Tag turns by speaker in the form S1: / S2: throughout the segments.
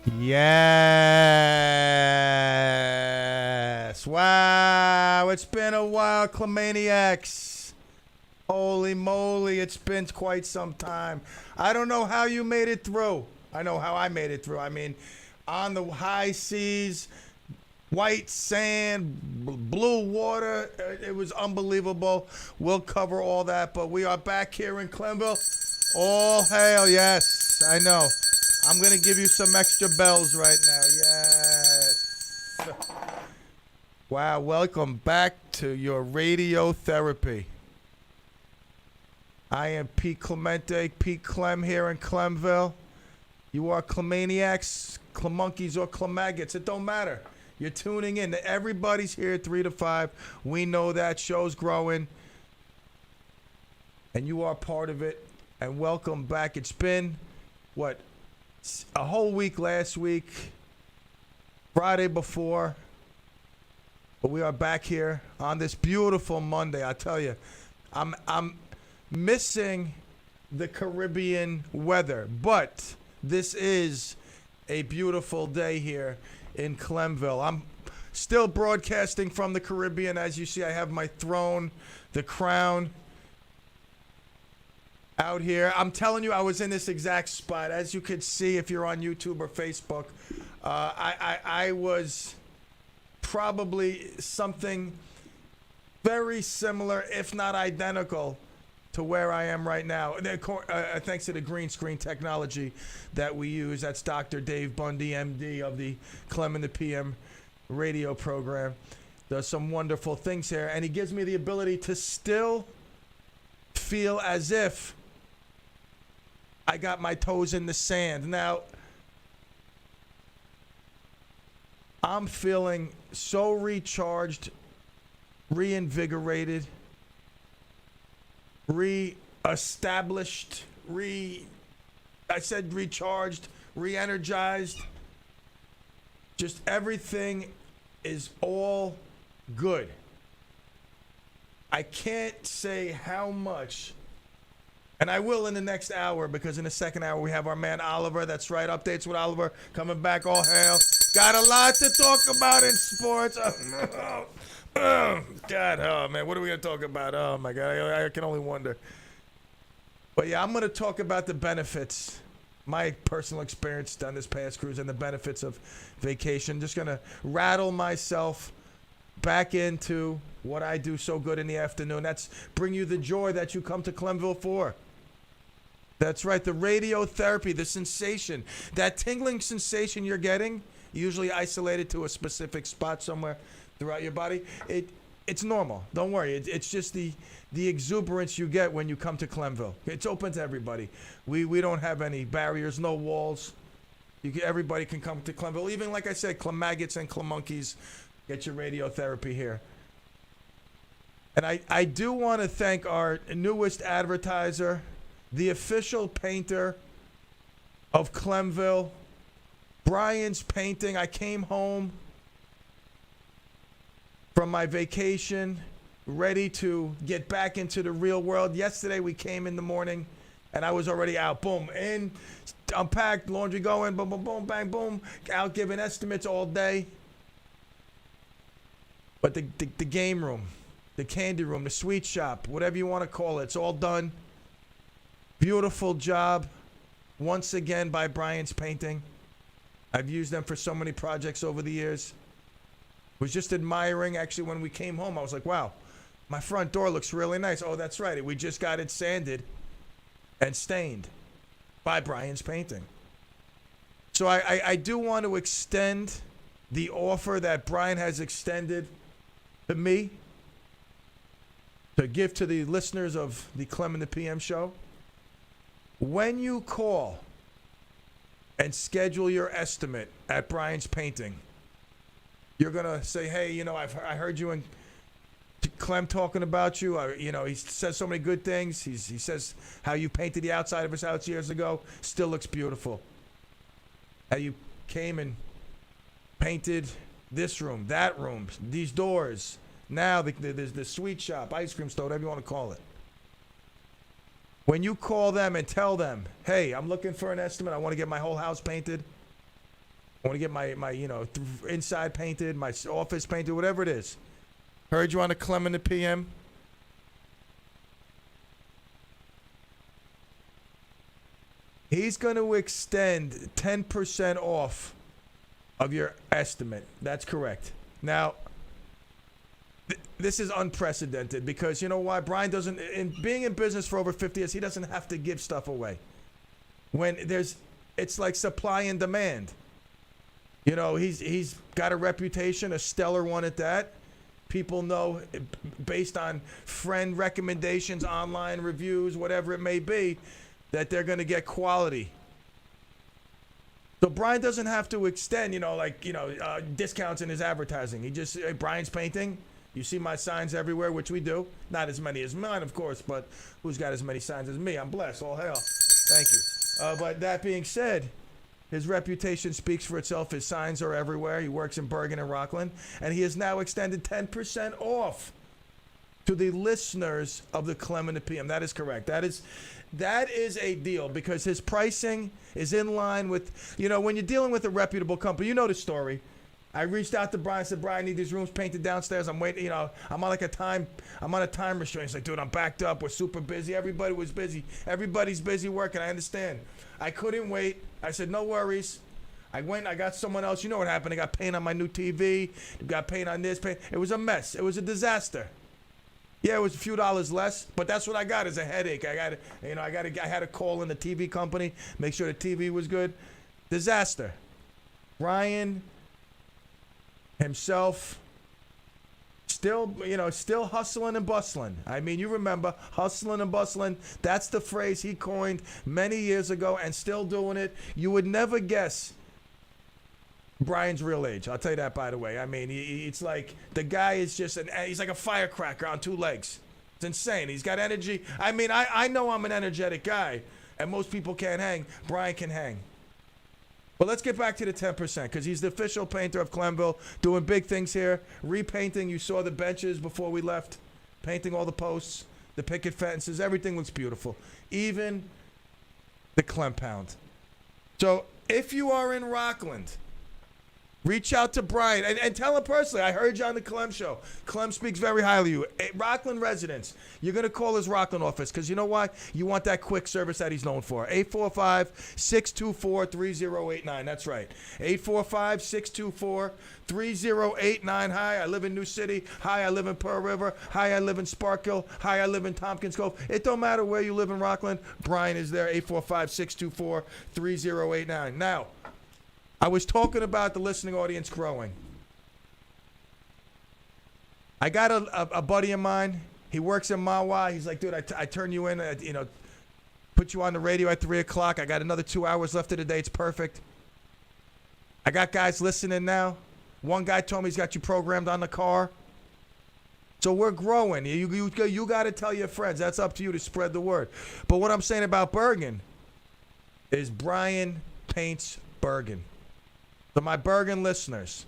S1: Yes. Wow. It's been a while, Clemaniacs. Holy moly, it's been quite some time. I don't know how you made it through. I know how I made it through. I mean, on the high seas, white sand, blue water. It was unbelievable. We'll cover all that, but we are back here in Clemville. All hail, yes, I know. I'm going to give you some extra bells right now. Yes. Wow, welcome back to your radiotherapy. I am Pete Clemente, Pete Clem here in Clemville. You are Clemaniacs, Clemonkeys, or Clemaggots. It don't matter. You're tuning in. Everybody's here 3 to 5. We know that. Show's growing. And you are part of it. And welcome back. It's been, what, a whole week last week, Friday before. But we are back here on this beautiful Monday. I tell you, I'm missing the Caribbean weather. But this is a beautiful day here in Clemville. I'm still broadcasting from the Caribbean. As you see, I have my throne, the crown, out here. I'm telling you, I was in this exact spot. As you could see, if you're on YouTube or Facebook, I was probably something very similar, if not identical, to where I am right now. Thanks to the green screen technology that we use. That's Dr. Dave Bundy, MD, of the Clem in the PM radio program. Does some wonderful things here, and he gives me the ability to still feel as if I got my toes in the sand. Now, I'm feeling so recharged, reinvigorated, re-established, recharged, re-energized. Just everything is all good. I can't say how much, and I will in the next hour, because in the second hour we have our man Oliver. That's right, Updates with Oliver coming back. All hail. Got a lot to talk about in sports. God, oh man, what are we going to talk about? Oh my God, I can only wonder. But yeah, I'm going to talk about the benefits, my personal experience on this past cruise, and the benefits of vacation. Just going to rattle myself back into what I do so good in the afternoon. That's bring you the joy that you come to Clemville for. That's right, the radiotherapy, the sensation, that tingling sensation you're getting, usually isolated to a specific spot somewhere throughout your body. It's normal. Don't worry. It's just the exuberance you get when you come to Clemville. It's open to everybody. We don't have any barriers, no walls. Everybody can come to Clemville. Even like I said, Clemaggots and Clemonkeys, get your radiotherapy here. And I do want to thank our newest advertiser, the official painter of Clemville, Brian's Painting. I came home from my vacation, ready to get back into the real world. Yesterday we came in the morning, and I was already out. Boom, in, unpacked, laundry going, boom, boom, boom, bang, boom. Out giving estimates all day. But the game room, the candy room, the sweet shop, whatever you want to call it, it's all done. Beautiful job, once again, by Brian's Painting. I've used them for so many projects over the years. Was just admiring, actually, when we came home. I was like, wow, my front door looks really nice. Oh, that's right. We just got it sanded and stained by Brian's Painting. So I do want to extend the offer that Brian has extended to me to give to the listeners of the Clem in the PM show. When you call and schedule your estimate at Brian's Painting, you're going to say, hey, I heard you and Clem talking about you. He says so many good things. He says how you painted the outside of his house years ago. Still looks beautiful. How you came and painted this room, that room, these doors. Now there's the sweet shop, ice cream store, whatever you want to call it. When you call them and tell them, hey, I'm looking for an estimate, I want to get my whole house painted, I want to get my inside painted, my office painted, whatever it is. Heard you on the Clem in the PM. He's going to extend 10% off of your estimate. That's correct. Now, this is unprecedented because you know why? Brian doesn't, in being in business for over 50 years, he doesn't have to give stuff away. It's like supply and demand. You know, he's got a reputation, a stellar one at that. People know based on friend recommendations, online reviews, whatever it may be, that they're going to get quality. So Brian doesn't have to extend, discounts in his advertising. He just, Brian's painting. You see my signs everywhere, which we do. Not as many as mine, of course, but who's got as many signs as me? I'm blessed. All hail. Thank you. But that being said, his reputation speaks for itself. His signs are everywhere. He works in Bergen and Rockland. And he has now extended 10% off to the listeners of the Clem and the PM. That is correct. That is a deal because his pricing is in line with, when you're dealing with a reputable company, you know the story. I reached out to Brian and said, Brian, I need these rooms painted downstairs. I'm waiting, I'm on a time restraint. He's like, dude, I'm backed up. We're super busy. Everybody was busy. Everybody's busy working. I understand. I couldn't wait. I said, no worries. I went, I got someone else. You know what happened? I got paint on my new TV. Got paint on this, paint. It was a mess. It was a disaster. Yeah, it was a few dollars less, but that's what I got is a headache. I had to call in the TV company, make sure the TV was good. Disaster. Brian himself still hustling and bustling. I mean, you remember hustling and bustling. That's the phrase he coined many years ago and still doing it. You would never guess Brian's real age. I'll tell you that, by the way. I mean, it's like the guy is just he's like a firecracker on two legs. It's insane. He's got energy. I mean, I know I'm an energetic guy, and most people can't hang. Brian can hang. But let's get back to the 10% because he's the official painter of Clemville, doing big things here. Repainting. You saw the benches before we left. Painting all the posts, the picket fences. Everything looks beautiful. Even the Clem Pound. So if you are in Rockland, reach out to Brian and tell him personally, I heard you on the Clem show. Clem speaks very highly of you. Rockland residents, you're going to call his Rockland office because you know why? You want that quick service that he's known for. 845-624-3089. That's right. 845-624-3089. Hi, I live in New City. Hi, I live in Pearl River. Hi, I live in Sparkill. Hi, I live in Tompkins Cove. It don't matter where you live in Rockland. Brian is there. 845-624-3089. Now, I was talking about the listening audience growing. I got a buddy of mine. He works in Mawa. He's like, dude, I turn you in, put you on the radio at 3 o'clock. I got another 2 hours left of the day. It's perfect. I got guys listening now. One guy told me he's got you programmed on the car. So we're growing. You got to tell your friends. That's up to you to spread the word. But what I'm saying about Bergen is Brian paints Bergen. So my Bergen listeners,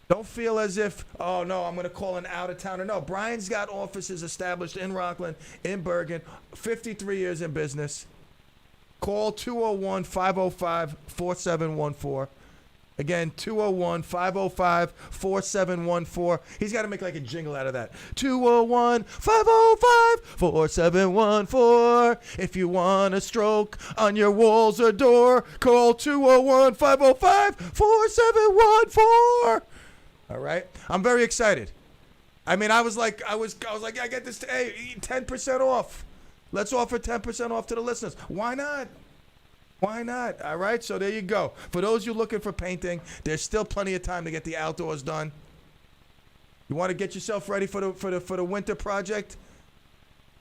S1: don't feel as if, oh, no, I'm going to call an out-of-towner. No, Brian's got offices established in Rockland, in Bergen, 53 years in business. Call 201-505-4714. Again, 201-505-4714. He's got to make like a jingle out of that. 201-505-4714. If you want a stroke on your walls or door, call 201-505-4714. All right? I'm very excited. I mean, I was like, I get this, hey, 10% off. Let's offer 10% off to the listeners. Why not? Why not? All right, so there you go. For those of you looking for painting, there's still plenty of time to get the outdoors done. You want to get yourself ready for the winter project?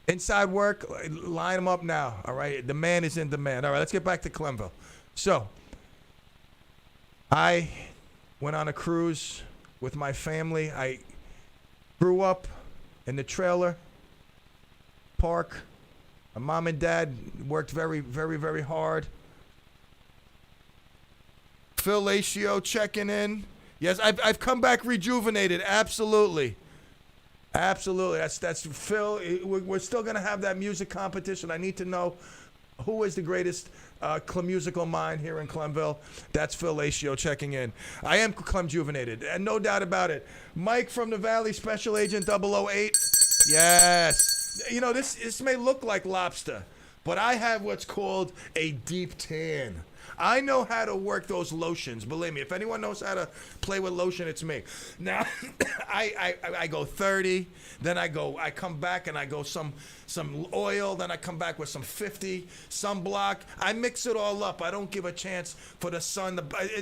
S1: Inside work, line them up now. All right, the man is in demand. All right, let's get back to Clemville. So, I went on a cruise with my family. I grew up in the trailer park. My mom and dad worked very, very, very hard. Phil Lacio checking in. Yes, I've come back rejuvenated. Absolutely. Absolutely. That's Phil. We're still going to have that music competition. I need to know who is the greatest Clem Musical Mind here in Clemville. That's Phil Lacio checking in. I am Clem Juvenated, and no doubt about it. Mike from the Valley, Special Agent 008. Yes. You know, this may look like lobster, but I have what's called a deep tan. I know how to work those lotions. Believe me, if anyone knows how to play with lotion, it's me. Now, I go 30, then I come back and I go some oil, then I come back with some 50, sunblock. I mix it all up. I don't give a chance for the sun.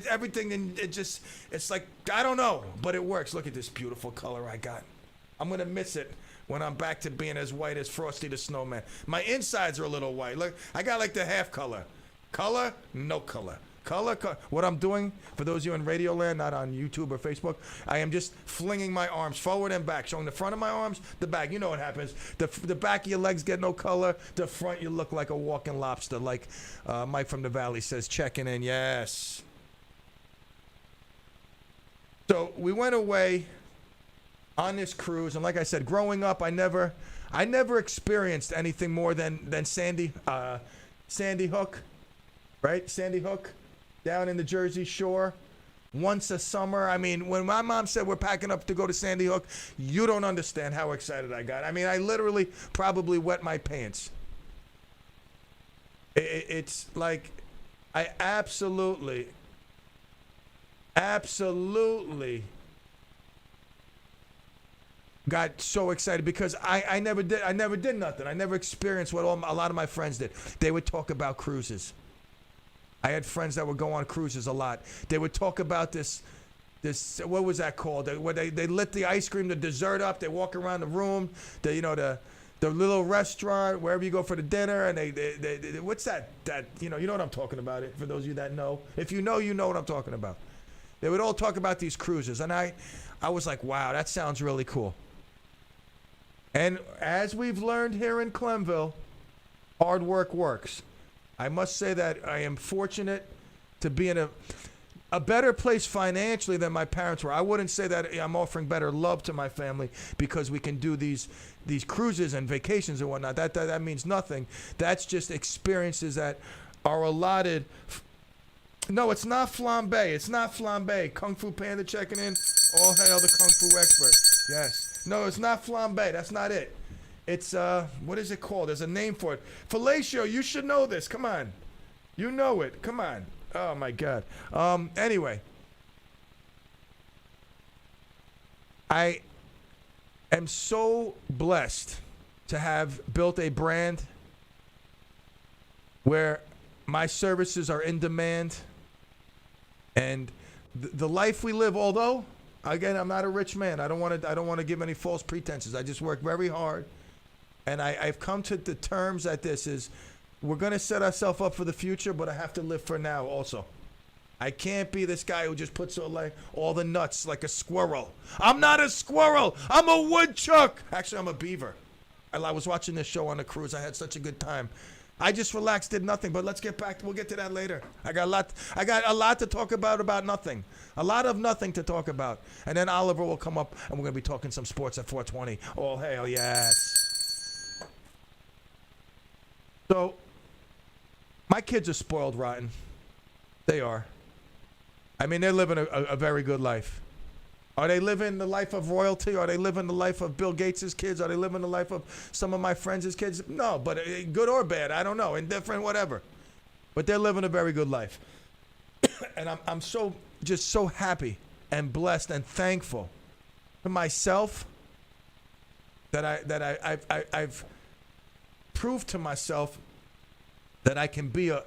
S1: Everything, and it's like, I don't know, but it works. Look at this beautiful color I got. I'm going to miss it when I'm back to being as white as Frosty the Snowman. My insides are a little white. Look, I got like the half color. Color, no color. Color. What I'm doing, for those of you in Radio Land, not on YouTube or Facebook, I am just flinging my arms forward and back, showing the front of my arms, the back. You know what happens. The back of your legs get no color. The front, you look like a walking lobster, like Mike from the Valley says, checking in. Yes. So we went away on this cruise, and like I said, growing up, I never experienced anything more than Sandy Hook. Right? Sandy Hook, down in the Jersey Shore, once a summer. I mean, when my mom said we're packing up to go to Sandy Hook, you don't understand how excited I got. I mean, I literally probably wet my pants. It's like I absolutely got so excited because I never did nothing. I never experienced what a lot of my friends did. They would talk about cruises. I had friends that would go on cruises a lot. They would talk about this what was that called? Where they lit the ice cream, the dessert up. They walk around the room. The little restaurant wherever you go for the dinner, and they what's that you know what I'm talking about. It for those of you that know. If you know, you know what I'm talking about. They would all talk about these cruises, and I was like, wow, that sounds really cool. And as we've learned here in Clemville, hard work works. I must say that I am fortunate to be in a better place financially than my parents were. I wouldn't say that I'm offering better love to my family because we can do these cruises and vacations and whatnot. That means nothing. That's just experiences that are allotted. No, it's not flambe. It's not flambe. Kung Fu Panda checking in. All hail the Kung Fu expert. Yes. No, it's not flambe. That's not it. It's, what is it called? There's a name for it. Fellatio, you should know this. Come on. You know it. Come on. Oh, my God. Anyway. I am so blessed to have built a brand where my services are in demand. And the life we live, although, again, I'm not a rich man. I don't want to give any false pretenses. I just work very hard. And I've come to the terms that this is, we're going to set ourselves up for the future, but I have to live for now also. I can't be this guy who just puts all the nuts like a squirrel. I'm not a squirrel. I'm a woodchuck. Actually, I'm a beaver. I was watching this show on the cruise. I had such a good time. I just relaxed, did nothing, but let's get back. We'll get to that later. I got a lot to talk about nothing. A lot of nothing to talk about. And then Oliver will come up, and we're going to be talking some sports at 4:20. Oh, hell yes. So, my kids are spoiled rotten. They are. I mean, they're living a very good life. Are they living the life of royalty? Are they living the life of Bill Gates' kids? Are they living the life of some of my friends' kids? No, but good or bad, I don't know. Indifferent, whatever. But they're living a very good life. And I'm so happy and blessed and thankful for myself that I've proved to myself that I can be a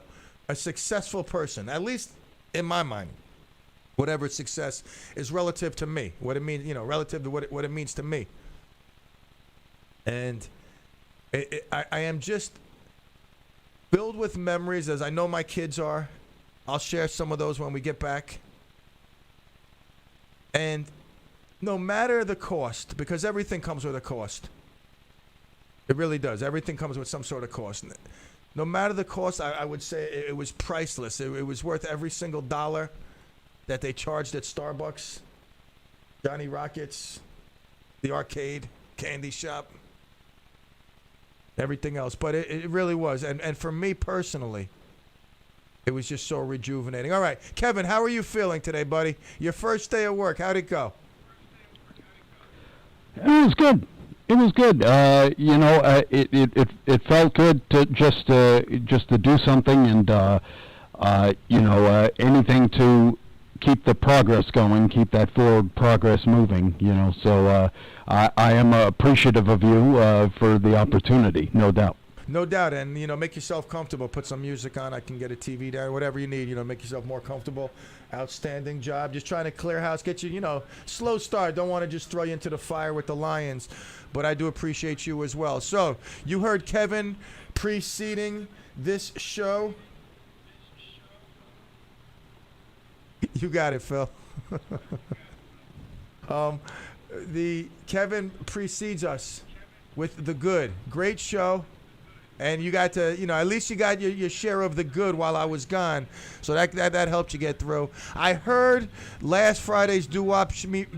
S1: successful person, at least in my mind. Whatever success is relative to me, what it means, relative to what it means to me. And I am just filled with memories, as I know my kids are. I'll share some of those when we get back. And no matter the cost, because everything comes with a cost. It really does. Everything comes with some sort of cost. No matter the cost, I would say it was priceless. It was worth every single dollar that they charged at Starbucks, Johnny Rockets, the arcade, candy shop, everything else. But it really was. And for me personally, It was just so rejuvenating. All right, Kevin, how are you feeling today, buddy? Your first day of work, how'd it go?
S2: It was good. It was good. It felt good to just to do something, and anything to keep the progress going, keep that forward progress moving. So I am appreciative of you for the opportunity, no doubt.
S1: No doubt, and make yourself comfortable. Put some music on. I can get a TV down, whatever you need. Make yourself more comfortable. Outstanding job. Just trying to clear house, get you. Slow start. Don't want to just throw you into the fire with the Lions, but I do appreciate you as well. So you heard Kevin preceding this show. You got it, Phil. The Kevin precedes us with the good. Great show. And you got to, at least you got your share of the good while I was gone. So that helped you get through. I heard last Friday's Doo-Wop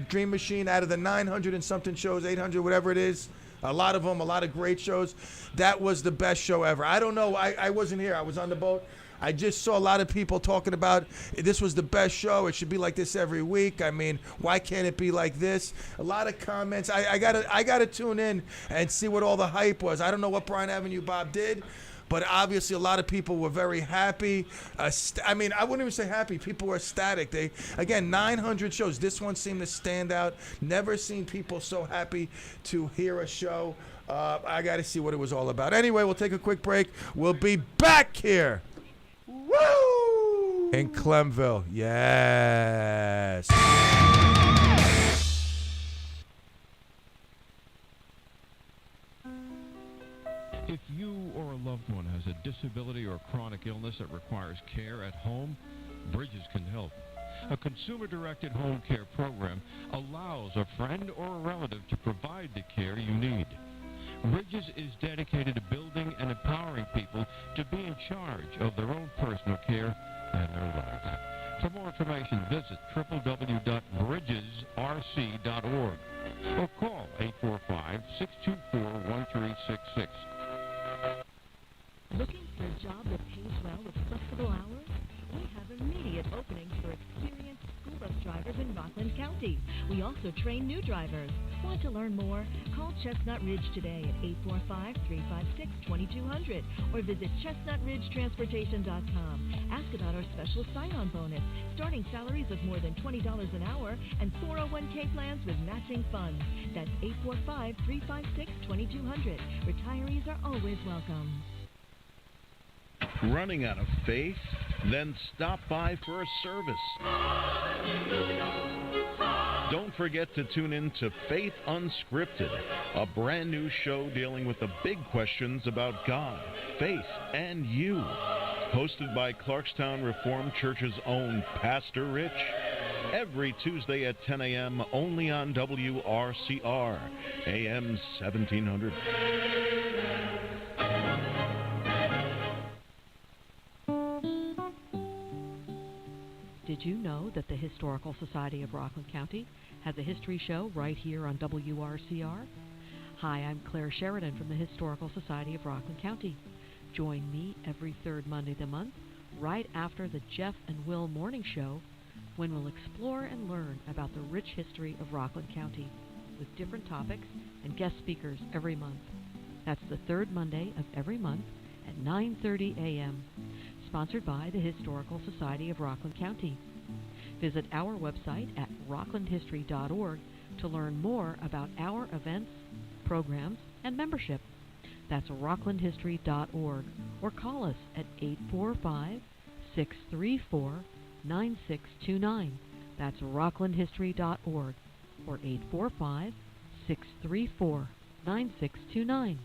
S1: Dream Machine, out of the 900 and something shows, 800, whatever it is, a lot of them, a lot of great shows. That was the best show ever. I don't know. I wasn't here. I was on the boat. I just saw a lot of people talking about this was the best show. It should be like this every week. I mean, why can't it be like this? A lot of comments. I gotta tune in and see what all the hype was. I don't know what Bryan Avenue Bob did, but obviously a lot of people were very happy. I wouldn't even say happy. People were ecstatic. Again, 900 shows. This one seemed to stand out. Never seen people so happy to hear a show. I got to see what it was all about. Anyway, we'll take a quick break. We'll be back here. Woo! In Clemville. Yes.
S3: If you or a loved one has a disability or chronic illness that requires care at home, Bridges can help. A consumer-directed home care program allows a friend or a relative to provide the care you need. Bridges is dedicated to building and empowering people to be in charge of their own personal care and their lives. For more information, visit www.bridgesrc.org or call 845-624-1366.
S4: Looking for a job that pays well with flexible hours? We have immediate openings for experienced school bus drivers in Rockland County. We also train new drivers. Want to learn more? Call Chestnut Ridge today at 845-356-2200 or visit chestnutridgetransportation.com. Ask about our special sign-on bonus, starting salaries of more than $20 an hour, and 401k plans with matching funds. That's 845-356-2200. Retirees are always welcome.
S5: Running out of faith? Then stop by for a service. Don't forget to tune in to Faith Unscripted, a brand new show dealing with the big questions about God, faith, and you. Hosted by Clarkstown Reformed Church's own Pastor Rich. Every Tuesday at 10 a.m. only on WRCR, AM 1700.
S6: Did you know that the Historical Society of Rockland County has a history show right here on WRCR? Hi, I'm Claire Sheridan from the Historical Society of Rockland County. Join me every third Monday of the month, right after the Jeff and Will Morning Show, when we'll explore and learn about the rich history of Rockland County with different topics and guest speakers every month. That's the third Monday of every month at 9:30 a.m. Sponsored by the Historical Society of Rockland County. Visit our website at rocklandhistory.org to learn more about our events, programs, and membership. That's rocklandhistory.org, or call us at 845-634-9629. That's rocklandhistory.org, or 845-634-9629.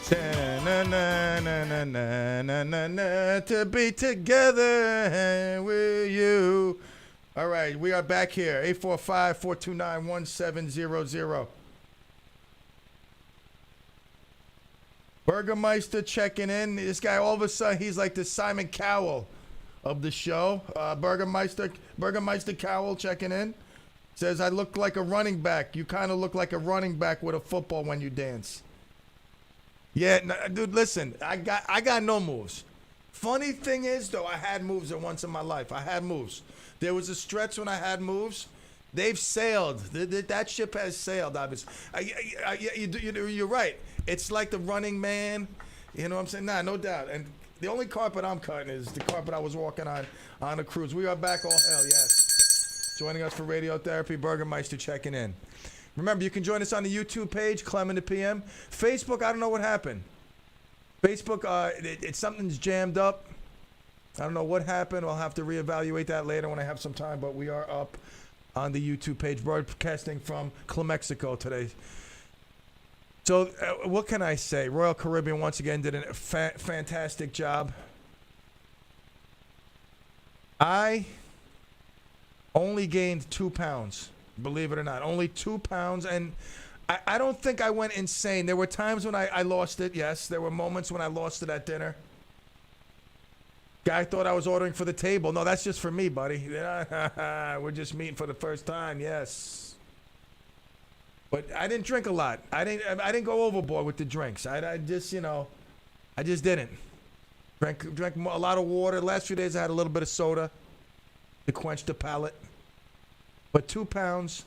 S1: Na-na-na-na-na-na-na, to be together with you. All right, we are back here. 845-429-1700. Burgermeister checking in. This guy, all of a sudden, he's like the Simon Cowell of the show. Burgermeister Cowell checking in. Says, I look like a running back. You kind of look like a running back with a football when you dance. Yeah, dude, listen, I got no moves. Funny thing is, though, I had moves at once in my life. I had moves. There was a stretch when I had moves. They've sailed. That ship has sailed, obviously. You're right. It's like the Running Man. You know what I'm saying? Nah, no doubt. And the only carpet I'm cutting is the carpet I was walking on a cruise. We are back, all hell yes. Joining us for Radiotherapy, Burgermeister checking in. Remember, you can join us on the YouTube page, Clem in the PM. Facebook, I don't know what happened. Facebook, something's jammed up. I don't know what happened. I'll have to reevaluate that later when I have some time, but we are up on the YouTube page, broadcasting from Clem, Mexico today. So what can I say? Royal Caribbean once again did a fantastic job. I only gained 2 pounds, believe it or not. Only 2 pounds, and I don't think I went insane. There were times when I lost it, yes. There were moments when I lost it at dinner. Guy thought I was ordering for the table. No, that's just for me, buddy. We're just meeting for the first time, yes. But I didn't drink a lot. I didn't go overboard with the drinks. I just didn't. Drank a lot of water. Last few days I had a little bit of soda to quench the palate. But 2 pounds,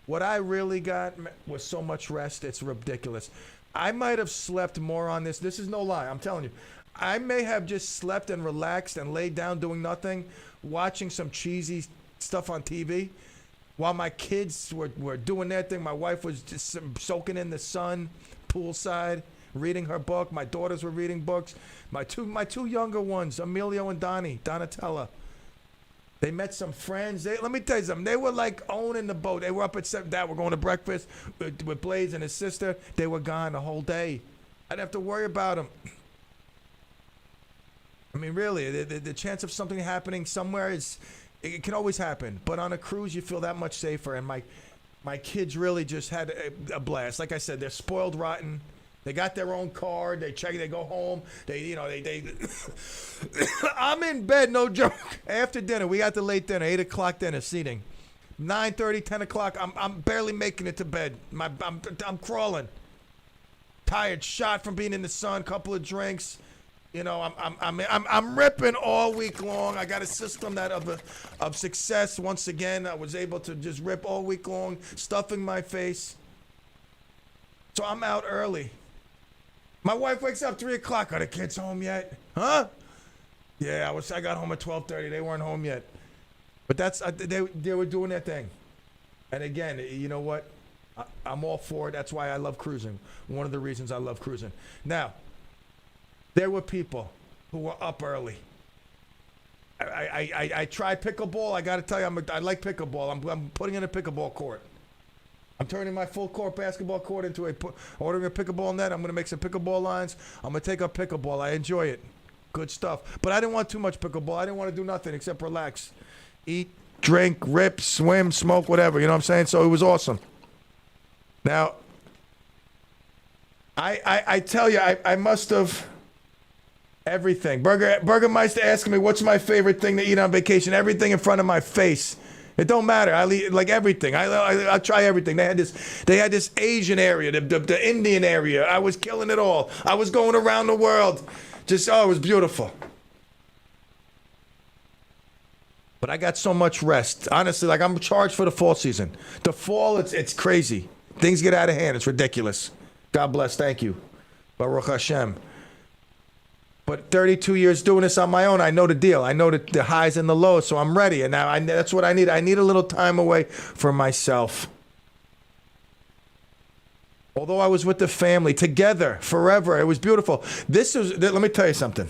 S1: what I really got was so much rest, it's ridiculous. I might have slept more on this. This is no lie, I'm telling you. I may have just slept and relaxed and laid down doing nothing, watching some cheesy stuff on TV. While my kids were doing their thing, my wife was just soaking in the sun, poolside, reading her book. My daughters were reading books. My two younger ones, Emilio and Donatella. They met some friends. Let me tell you something. They were like owning the boat. They were up at 7. Dad, we're going to breakfast with Blaze and his sister. They were gone the whole day. I didn't have to worry about them. I mean, really, the chance of something happening somewhere it can always happen. But on a cruise, you feel that much safer. And my kids really just had a blast. Like I said, they're spoiled rotten. They got their own car. They go home. They I'm in bed, no joke. After dinner, we got the late dinner, 8 o'clock dinner, seating. 9:30, 10 o'clock, I'm barely making it to bed. I'm crawling. Tired, shot from being in the sun, couple of drinks. You know, I'm ripping all week long. I got a system of success. Once again, I was able to just rip all week long, stuffing my face. So I'm out early. My wife wakes up 3 o'clock. Are the kids home yet? Huh? Yeah, I got home at 12:30. They weren't home yet. But they were doing their thing. And again, you know what? I'm all for it. That's why I love cruising. One of the reasons I love cruising. Now, there were people who were up early. I tried pickleball. I got to tell you, I like pickleball. I'm putting in a pickleball court. I'm turning my full court basketball court into ordering a pickleball net. I'm going to make some pickleball lines. I'm going to take up pickleball. I enjoy it. Good stuff. But I didn't want too much pickleball. I didn't want to do nothing except relax. Eat, drink, rip, swim, smoke, whatever. You know what I'm saying? So it was awesome. Now, I tell you, I must have everything. Burgermeister asking me, what's my favorite thing to eat on vacation? Everything in front of my face. It don't matter. I eat like everything. I'll try everything. They had this Asian area, the Indian area. I was killing it all. I was going around the world. It was beautiful. But I got so much rest. Honestly, like I'm charged for the fall season. The fall, it's crazy. Things get out of hand. It's ridiculous. God bless. Thank you. Baruch Hashem. But 32 years doing this on my own, I know the deal. I know the highs and the lows, so I'm ready. And now that's what I need. I need a little time away for myself. Although I was with the family, together, forever, it was beautiful. Let me tell you something.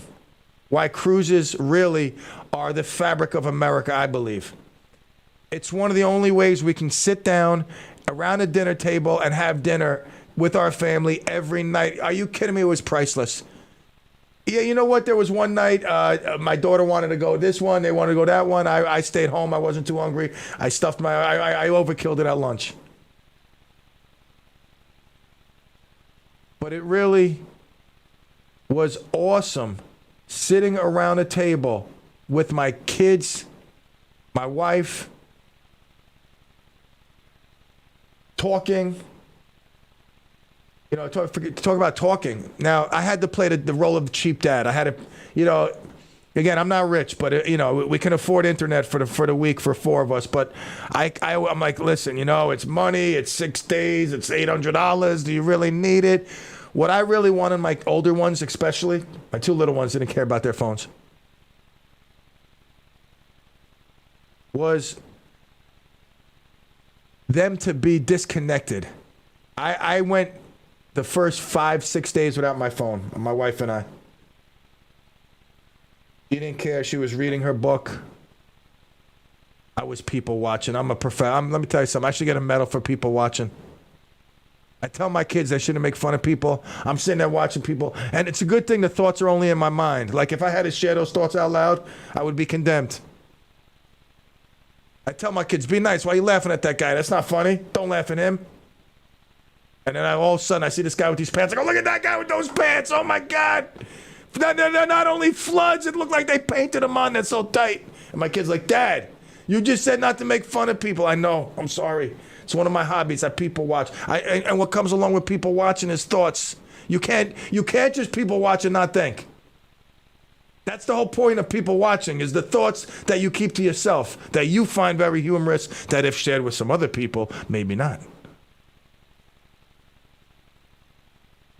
S1: Why cruises really are the fabric of America, I believe. It's one of the only ways we can sit down around a dinner table and have dinner with our family every night. Are you kidding me? It was priceless. Yeah, you know what? There was one night my daughter wanted to go this one. They wanted to go that one. I stayed home. I wasn't too hungry. I overkilled it at lunch. But it really was awesome sitting around a table with my kids, my wife, talking. You know, talk about talking. Now, I had to play the role of cheap dad. I had to, you know, again, I'm not rich, but, you know, we can afford internet for the week for 4 of us. But I'm like, listen, you know, it's money. It's 6 days. It's $800. Do you really need it? What I really wanted, my older ones especially, my 2 little ones didn't care about their phones, was them to be disconnected. I went the first 5-6 days without my phone, my wife and I. She didn't care. She was reading her book. I was people watching. I'm a let me tell you something. I should get a medal for people watching. I tell my kids I shouldn't make fun of people. I'm sitting there watching people. And it's a good thing the thoughts are only in my mind. Like if I had to share those thoughts out loud, I would be condemned. I tell my kids, be nice. Why are you laughing at that guy? That's not funny. Don't laugh at him. And then all of a sudden I see this guy with these pants. I go, look at that guy with those pants. Oh my God. They're not only floods. It looked like they painted them on. They're so tight. And my kid's like, Dad, you just said not to make fun of people. I know. I'm sorry. It's one of my hobbies. I people watch. And what comes along with people watching is thoughts. You can't just people watch and not think. That's the whole point of people watching, is the thoughts that you keep to yourself, that you find very humorous, that if shared with some other people, maybe not.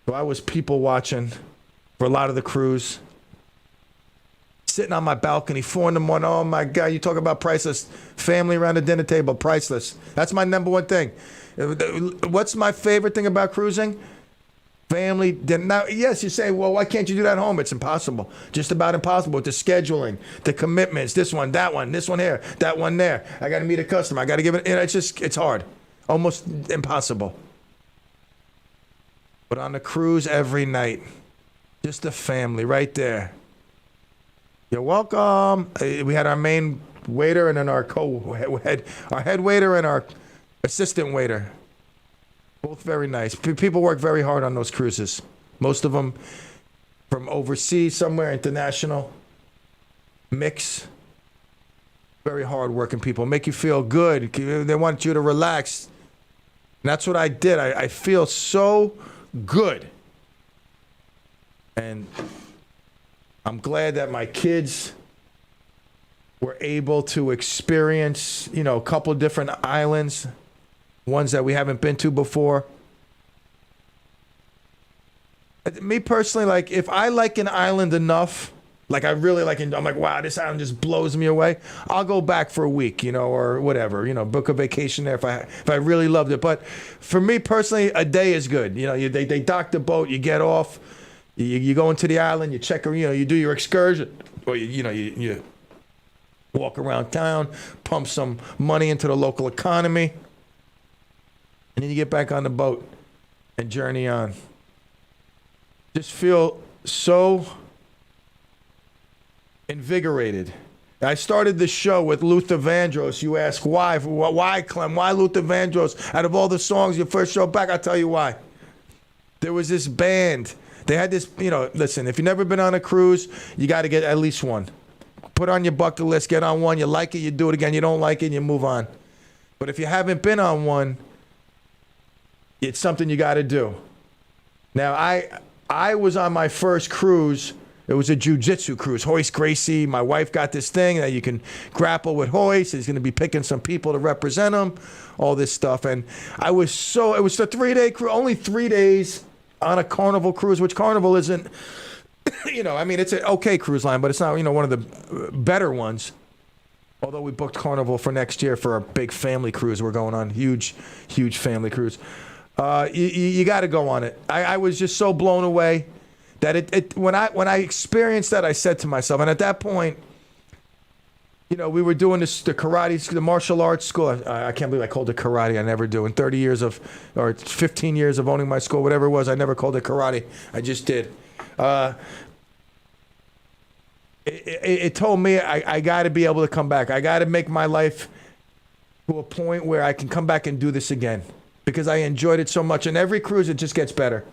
S1: So I was people watching for a lot of the cruise. Sitting on my balcony, 4 in the morning. Oh my God, you talk about priceless. Family around the dinner table, priceless. That's my number one thing. What's my favorite thing about cruising? Family dinner. Now, yes, you say, well, why can't you do that at home? It's impossible. Just about impossible with the scheduling, the commitments, this one here, that one there. I got to meet a customer. I got to give it, it's hard. Almost impossible. But on the cruise every night, just a family right there. You're welcome. We had our main waiter and then our head waiter and our assistant waiter. Both very nice. People work very hard on those cruises. Most of them from overseas, somewhere international. Mix. Very hard-working people. Make you feel good. They want you to relax. And that's what I did. I feel so good. And I'm glad that my kids were able to experience, you know, a couple of different islands, ones that we haven't been to before. Me personally, like, if I like an island enough, like I really like it, I'm like, wow, this island just blows me away, I'll go back for a week, you know, or whatever, you know, book a vacation there if I really loved it. But for me personally, a day is good. You know, they dock the boat, you get off, you go into the island, you check, you know, you do your excursion, or you walk around town, pump some money into the local economy, and then you get back on the boat and journey on. Just feel so invigorated. I started the show with Luther Vandross. You ask why? Why, Clem? Why Luther Vandross? Out of all the songs, your first show back, I'll tell you why. There was this band. They had this, you know, listen, if you've never been on a cruise, you got to get at least one. Put on your bucket list, get on one. You like it, you do it again. You don't like it, you move on. But if you haven't been on one, it's something you got to do. Now, I was on my first cruise. It was a jiu-jitsu cruise. Hoist Gracie, my wife got this thing that you can grapple with Hoist. He's going to be picking some people to represent him, all this stuff. And it was a 3-day cruise, only 3 days on a Carnival cruise, which Carnival isn't, you know, I mean, it's an okay cruise line, but it's not, you know, one of the better ones. Although we booked Carnival for next year for a big family cruise we're going on, huge family cruise. You got to go on it. I was just so blown away that when I experienced that, I said to myself, and at that point, you know, we were doing the karate, the martial arts school. I can't believe I called it karate. I never do. In 30 years or 15 years of owning my school, whatever it was, I never called it karate. I just did. It told me I got to be able to come back. I got to make my life to a point where I can come back and do this again because I enjoyed it so much. And every cruise, it just gets better.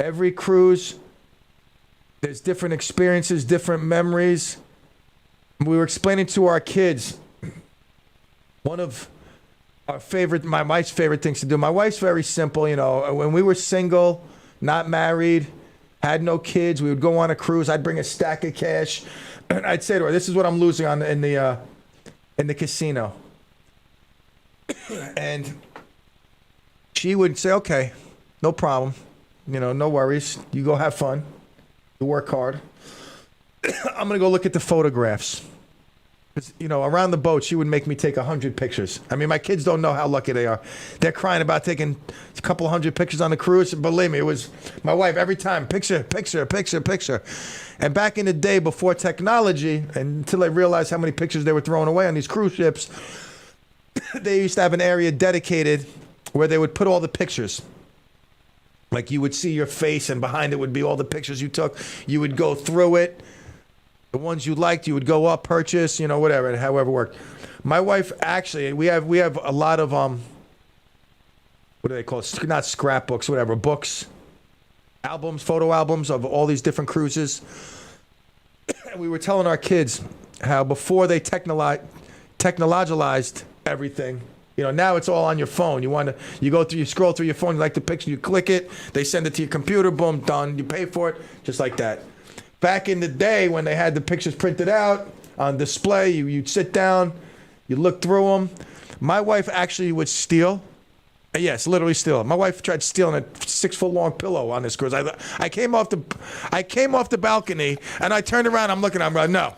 S1: Every cruise, there's different experiences, different memories. We were explaining to our kids one of our my wife's favorite things to do. My wife's very simple, you know. When we were single, not married, had no kids, we would go on a cruise. I'd bring a stack of cash, and I'd say to her, "This is what I'm losing on in the casino," and she would say, "Okay, no problem. You know, no worries. You go have fun. You work hard. I'm going to go look at the photographs." Because, you know, around the boat, she would make me take 100 pictures. I mean, my kids don't know how lucky they are. They're crying about taking a couple 100 pictures on the cruise. Believe me, it was my wife every time, picture, picture, picture, picture. And back in the day before technology, and until they realized how many pictures they were throwing away on these cruise ships, they used to have an area dedicated where they would put all the pictures. Like you would see your face, and behind it would be all the pictures you took. You would go through it. The ones you liked, you would go up, purchase, you know, whatever, however it worked. My wife, actually, we have a lot of what do they call it? Not scrapbooks, whatever, books, albums, photo albums of all these different cruises. And we were telling our kids how before they technologized everything. You know, now it's all on your phone. You scroll through your phone, you like the picture, you click it, they send it to your computer, boom, done. You pay for it, just like that. Back in the day when they had the pictures printed out on display, you'd sit down, you look through them. My wife actually would steal. Yes, literally steal. My wife tried stealing a 6-foot-long pillow on this cruise. I came off the balcony and I turned around. I'm looking at her. I'm like, no.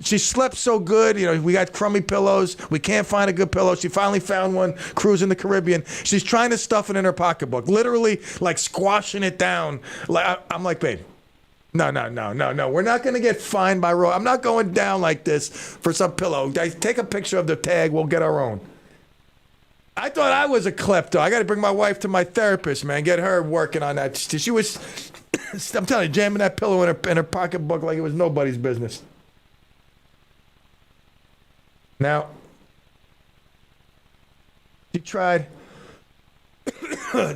S1: She slept so good. You know, we got crummy pillows. We can't find a good pillow. She finally found one cruising the Caribbean. She's trying to stuff it in her pocketbook, literally like squashing it down. I'm like, babe, no. We're not going to get fined by road. I'm not going down like this for some pillow. Take a picture of the tag. We'll get our own. I thought I was a klepto. I got to bring my wife to my therapist, man. Get her working on that. She was, I'm telling you, jamming that pillow in her pocketbook like it was nobody's business. Now, she tried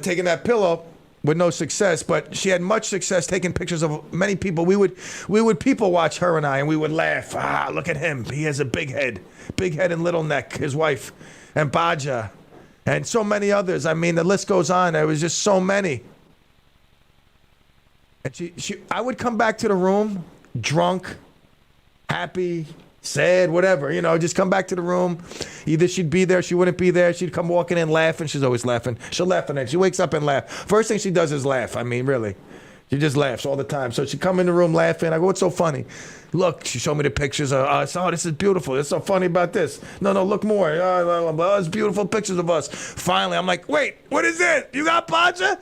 S1: taking that pillow with no success, but she had much success taking pictures of many people. We would people watch her and I, and we would laugh. Look at him. He has a big head and little neck. His wife, and Baja, and so many others. I mean, the list goes on. There was just so many. And I would come back to the room drunk, happy, sad, whatever, you know, just come back to the room. Either she'd be there, she wouldn't be there. She'd come walking in laughing. She's always laughing. She'll laugh, and she wakes up and laugh. First thing she does is laugh. I mean, really. She just laughs all the time. So she'd come in the room laughing. I go, what's so funny? Look, she showed me the pictures of us. Oh, this is beautiful. What's so funny about this? No, look more. Oh, it's beautiful pictures of us. Finally, I'm like, wait, what is it? You got Baja?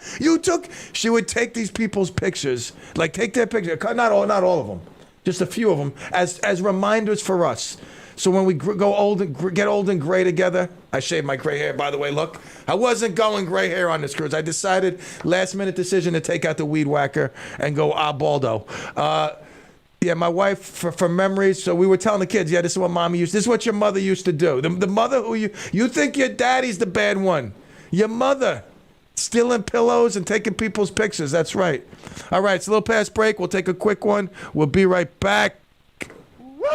S1: She would take these people's pictures, like take their picture. Not all of them. Just a few of them as reminders for us. So when we get old and gray together, I shaved my gray hair, by the way, look. I wasn't going gray hair on this cruise. I decided, last minute decision, to take out the weed whacker and go baldo. Yeah, my wife, for memories, so we were telling the kids, yeah, this is what your mother used to do. The mother who you think your daddy's the bad one. Your mother. Stealing pillows and taking people's pictures. That's right. All right, it's a little past break. We'll take a quick one. We'll be right back. Woo!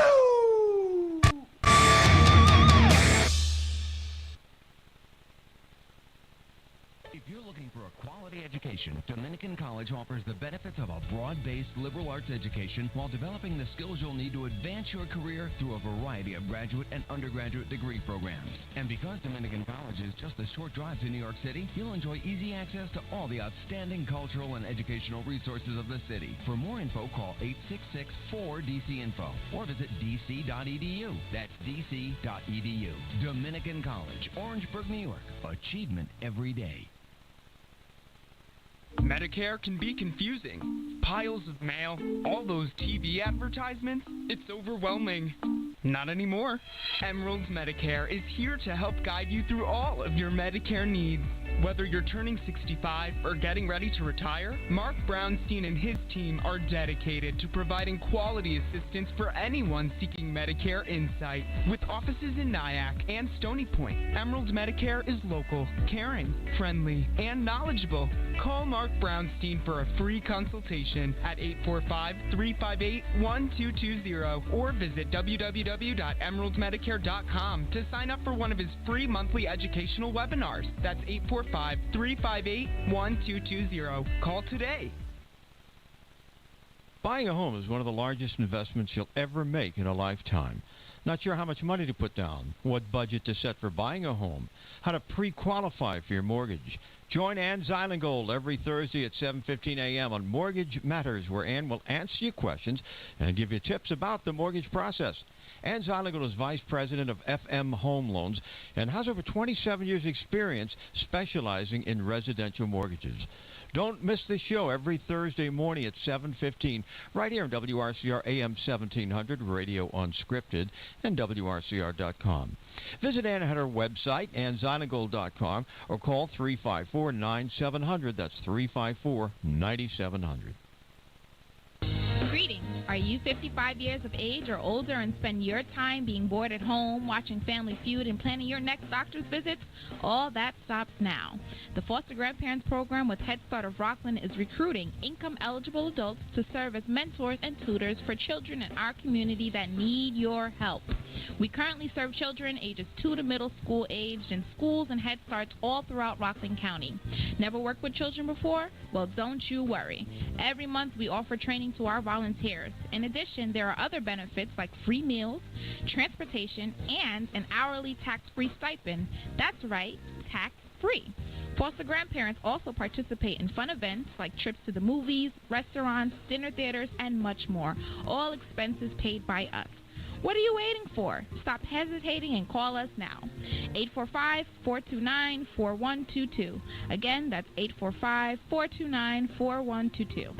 S7: If you're looking for a quality education, Dominican College offers the benefits of a broad-based liberal arts education while developing the skills you'll need to advance your career through a variety of graduate and undergraduate degree programs. And because Dominican College is just a short drive to New York City, you'll enjoy easy access to all the outstanding cultural and educational resources of the city. For more info, call 866-4DC-INFO or visit dc.edu. That's dc.edu. Dominican College, Orangeburg, New York. Achievement every day.
S8: Medicare can be confusing. Piles of mail, all those TV advertisements, it's overwhelming. Not anymore. Emerald's Medicare is here to help guide you through all of your Medicare needs. Whether you're turning 65 or getting ready to retire, Mark Brownstein and his team are dedicated to providing quality assistance for anyone seeking Medicare insight. With offices in Nyack and Stony Point, Emerald's Medicare is local, caring, friendly, and knowledgeable. Call Mark Brownstein for a free consultation at 845-358-1220 or visit www.emeraldsmedicare.com to sign up for one of his free monthly educational webinars. That's 845-358-1220. Call today.
S3: Buying a home is one of the largest investments you'll ever make in a lifetime. Not sure how much money to put down, what budget to set for buying a home, how to pre-qualify for your mortgage. Join Ann Zeilengold every Thursday at 7:15 a.m. on Mortgage Matters, where Ann will answer your questions and give you tips about the mortgage process. Ann Zeilengold is Vice President of FM Home Loans and has over 27 years' experience specializing in residential mortgages. Don't miss this show every Thursday morning at 7:15 right here on WRCR AM 1700, Radio Unscripted, and WRCR.com. Visit Ann at her website, AnnZeilengold.com, or call 354-9700. That's 354-9700.
S9: Greetings. Are you 55 years of age or older and spend your time being bored at home, watching Family Feud, and planning your next doctor's visit? All that stops now. The Foster Grandparents Program with Head Start of Rockland is recruiting income-eligible adults to serve as mentors and tutors for children in our community that need your help. We currently serve children ages 2 to middle school aged in schools and Head Starts all throughout Rockland County. Never worked with children before? Well, don't you worry. Every month we offer training to our volunteers. In addition, there are other benefits like free meals, transportation, and an hourly tax-free stipend. That's right, tax-free. Foster grandparents also participate in fun events like trips to the movies, restaurants, dinner theaters, and much more. All expenses paid by us. What are you waiting for? Stop hesitating and call us now. 845-429-4122. Again, that's 845-429-4122.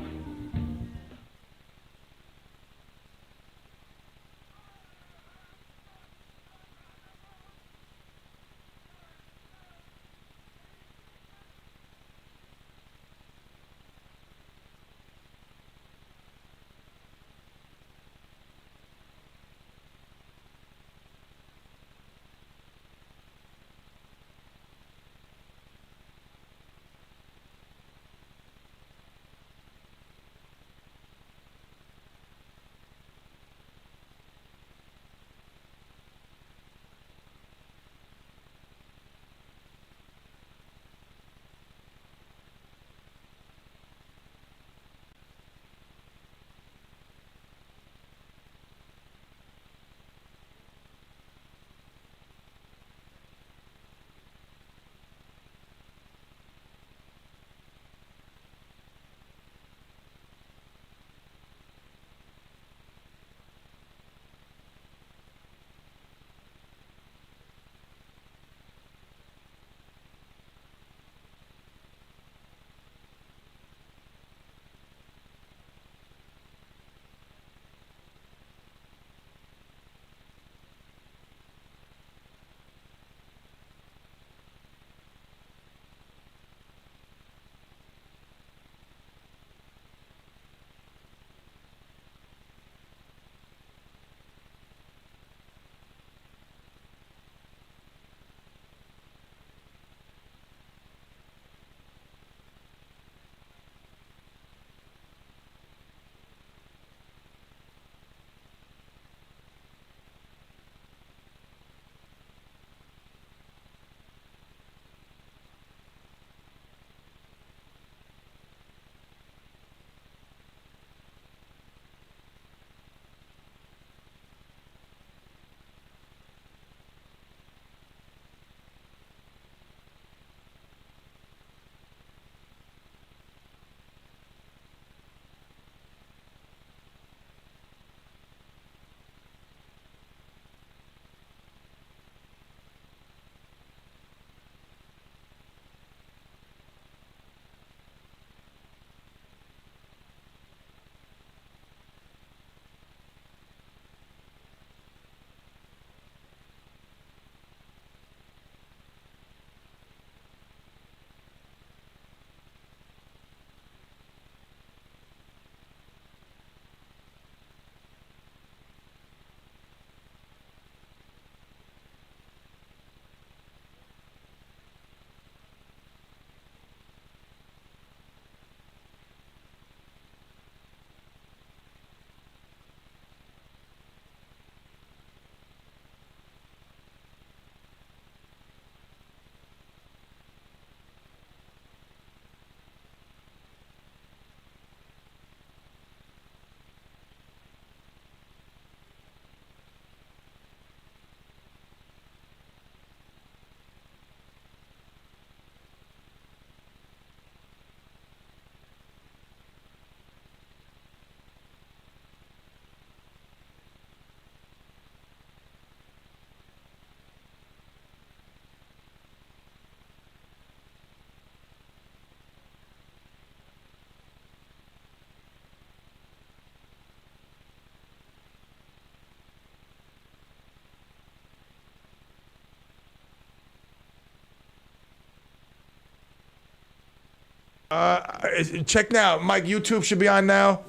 S1: Check now, Mike. YouTube should be on now.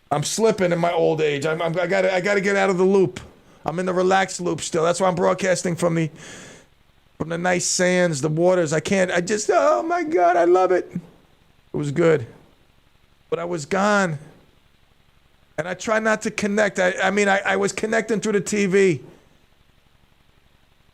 S1: I'm slipping in my old age. I gotta get out of the loop. I'm in the relaxed loop still. That's why I'm broadcasting from the nice sands, the waters. Oh my God, I love it. It was good. But I was gone. And I try not to connect. I was connecting through the TV.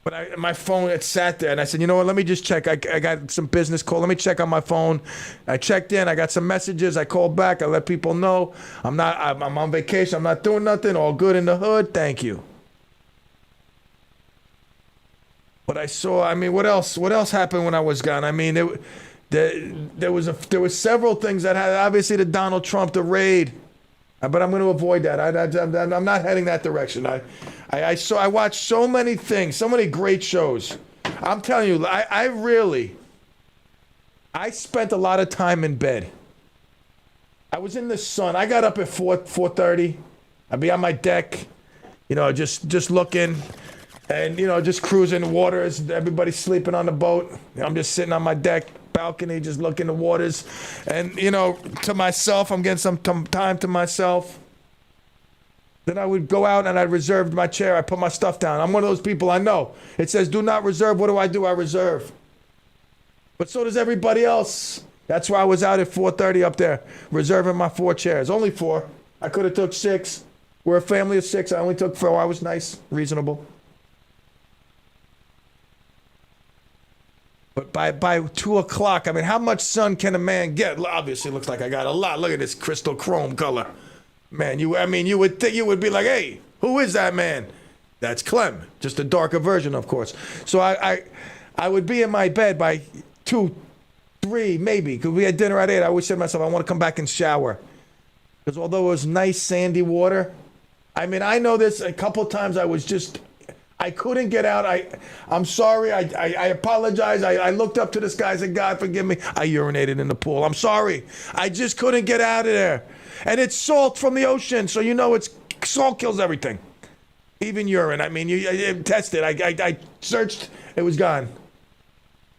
S1: But my phone, it sat there. And I said, you know what, let me just check. I got some business call. Let me check on my phone. I checked in. I got some messages. I called back. I let people know I'm on vacation. I'm not doing nothing. All good in the hood. Thank you. But I saw, what else? What else happened when I was gone? There was several things that had, obviously the Donald Trump, the raid. But I'm going to avoid that. I'm not heading that direction. I watched so many things, so many great shows. I'm telling you, I spent a lot of time in bed. I was in the sun. I got up at 4:30. I'd be on my deck, just looking, and just cruising the waters. Everybody's sleeping on the boat. I'm just sitting on my deck, balcony, just looking the waters, and to myself, I'm getting some time to myself. Then I would go out and I reserved my chair. I put my stuff down. I'm one of those people, I know. It says do not reserve. What do? I reserve. But so does everybody else. That's why I was out at 4:30 up there, reserving my 4 chairs. Only 4. I could have took 6. We're a family of 6. I only took 4. I was nice, reasonable. But by 2 o'clock, how much sun can a man get? Obviously, it looks like I got a lot. Look at this crystal chrome color. Man, you would think, you would be like, hey, who is that man? That's Clem, just a darker version, of course. So I would be in my bed by 2, 3, maybe, because we had dinner at 8. I always said to myself, I want to come back and shower. Because although it was nice, sandy water, I know this a couple times I couldn't get out. I'm sorry. I apologize. I looked up to the sky and said, God, forgive me. I urinated in the pool. I'm sorry. I just couldn't get out of there. And it's salt from the ocean, so salt kills everything. Even urine. You tested. I searched. It was gone.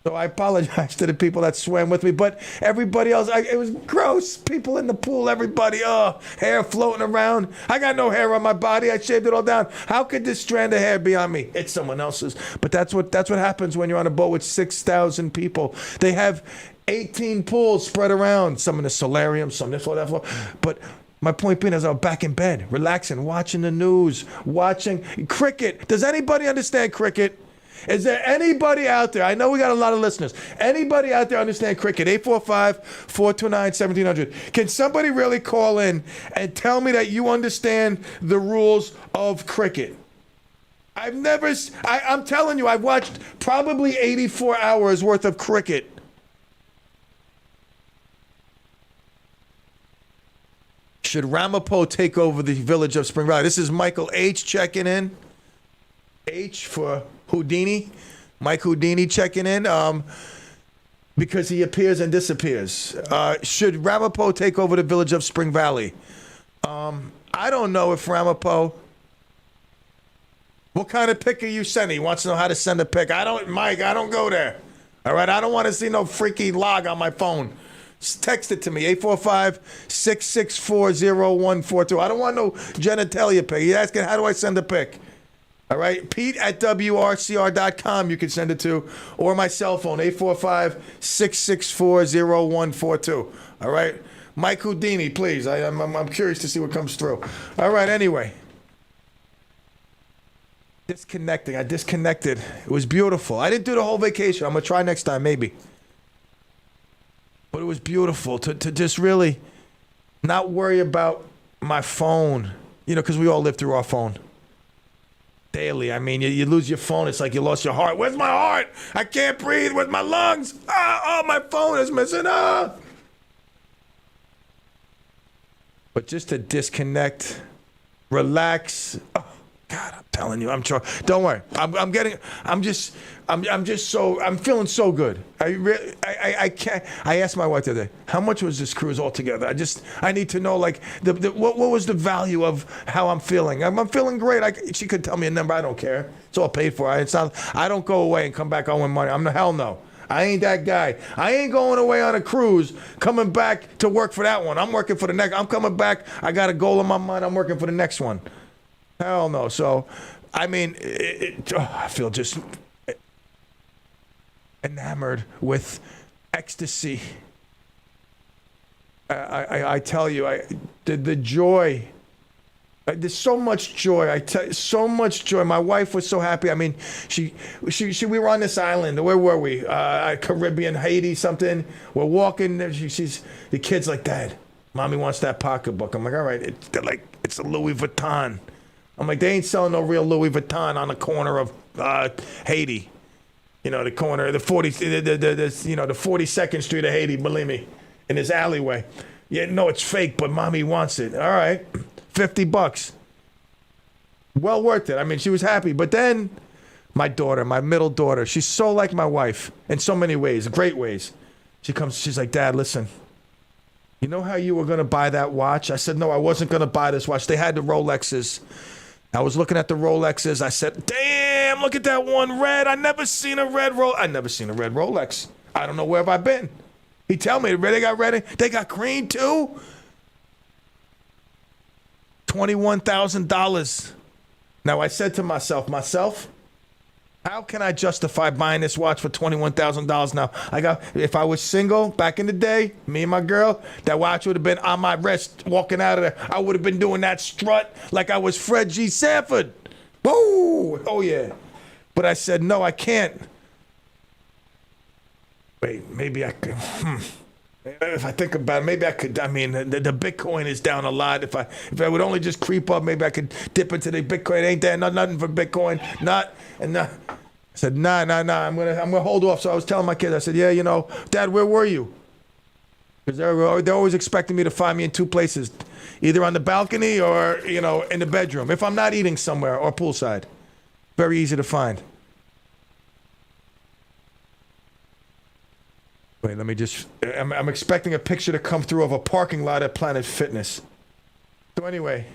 S1: So I apologize to the people that swam with me, but everybody else, it was gross. People in the pool, everybody, hair floating around. I got no hair on my body. I shaved it all down. How could this strand of hair be on me? It's someone else's. But that's what happens when you're on a boat with 6,000 people. They have 18 pools spread around. Some in the solarium, some this floor, that floor. But my point being is I was back in bed, relaxing, watching the news, watching cricket. Does anybody understand cricket? Is there anybody out there? I know we got a lot of listeners. Anybody out there understand cricket? 845-429-1700. Can somebody really call in and tell me that you understand the rules of cricket? I'm telling you, I've watched probably 84 hours worth of cricket. Should Ramapo take over the village of Spring Valley? This is Michael H. checking in. H for Houdini. Mike Houdini checking in because he appears and disappears. Should Ramapo take over the village of Spring Valley? I don't know if Ramapo... What kind of pic are you sending? He wants to know how to send a pic. Mike, I don't go there. All right, I don't want to see no freaky log on my phone. Just text it to me, 845-664-0142. I don't want no genitalia pic. He's asking, how do I send a pic? All right, Pete at WRCR.com you can send it to, or my cell phone, 845-664-0142. All right, Mike Houdini, please. I'm curious to see what comes through. All right, anyway. I disconnected. It was beautiful. I didn't do the whole vacation. I'm going to try next time, maybe. But it was beautiful to just really not worry about my phone, because we all live through our phone. Daily. You lose your phone. It's like you lost your heart. Where's my heart? I can't breathe. Where's my lungs? My phone is missing. But just to disconnect, relax. Oh, God, I'm telling you, I'm sure. Don't worry. I'm feeling so good. I can't. I asked my wife the other day, how much was this cruise altogether? I need to know, what was the value of how I'm feeling? I'm feeling great. She could tell me a number. I don't care. It's all paid for. It's not. I don't go away and come back owing money. Hell no. I ain't that guy. I ain't going away on a cruise, coming back to work for that one. I'm working for the next. I'm coming back. I got a goal in my mind. I'm working for the next one. Hell no. So, I mean, I feel just enamored with ecstasy. I tell you, the joy. There's so much joy. I tell you, so much joy. My wife was so happy. I mean, we were on this island. Where were we? Caribbean, Haiti, something. We're walking. The kid's like, Dad, Mommy wants that pocketbook. I'm like, all right. It's a Louis Vuitton. I'm like, they ain't selling no real Louis Vuitton on the corner of Haiti. You know, the corner, the 42nd Street of Haiti. Believe me, in this alleyway. Yeah, no, it's fake, but Mommy wants it. All right. $50. Well worth it. I mean, she was happy. But then my daughter, my middle daughter, she's so like my wife in so many ways, great ways. She's like, Dad, listen, you know how you were going to buy that watch? I said, no, I wasn't going to buy this watch. They had the Rolexes. I was looking at the Rolexes. I said, damn, look at that one red. I never seen a red Rolex. I don't know where have I been. He tell me they got red. They got green too. $21,000. Now I said to myself, how can I justify buying this watch for $21,000 now? If I was single back in the day, me and my girl, that watch would have been on my wrist walking out of there. I would have been doing that strut like I was Fred G. Sanford. Woo! Oh yeah. But I said, no, I can't. Wait, maybe I could. If I think about it, maybe I could. I mean, the Bitcoin is down a lot. If I would only just creep up, maybe I could dip into the Bitcoin. Ain't there nothing for Bitcoin? I said, nah. I'm gonna hold off. So I was telling my kids. I said, yeah, you know, Dad, where were you? Because they're always expecting me to find me in two places, either on the balcony or in the bedroom. If I'm not eating somewhere or poolside, very easy to find. Wait, let me just. I'm expecting a picture to come through of a parking lot at Planet Fitness. So anyway,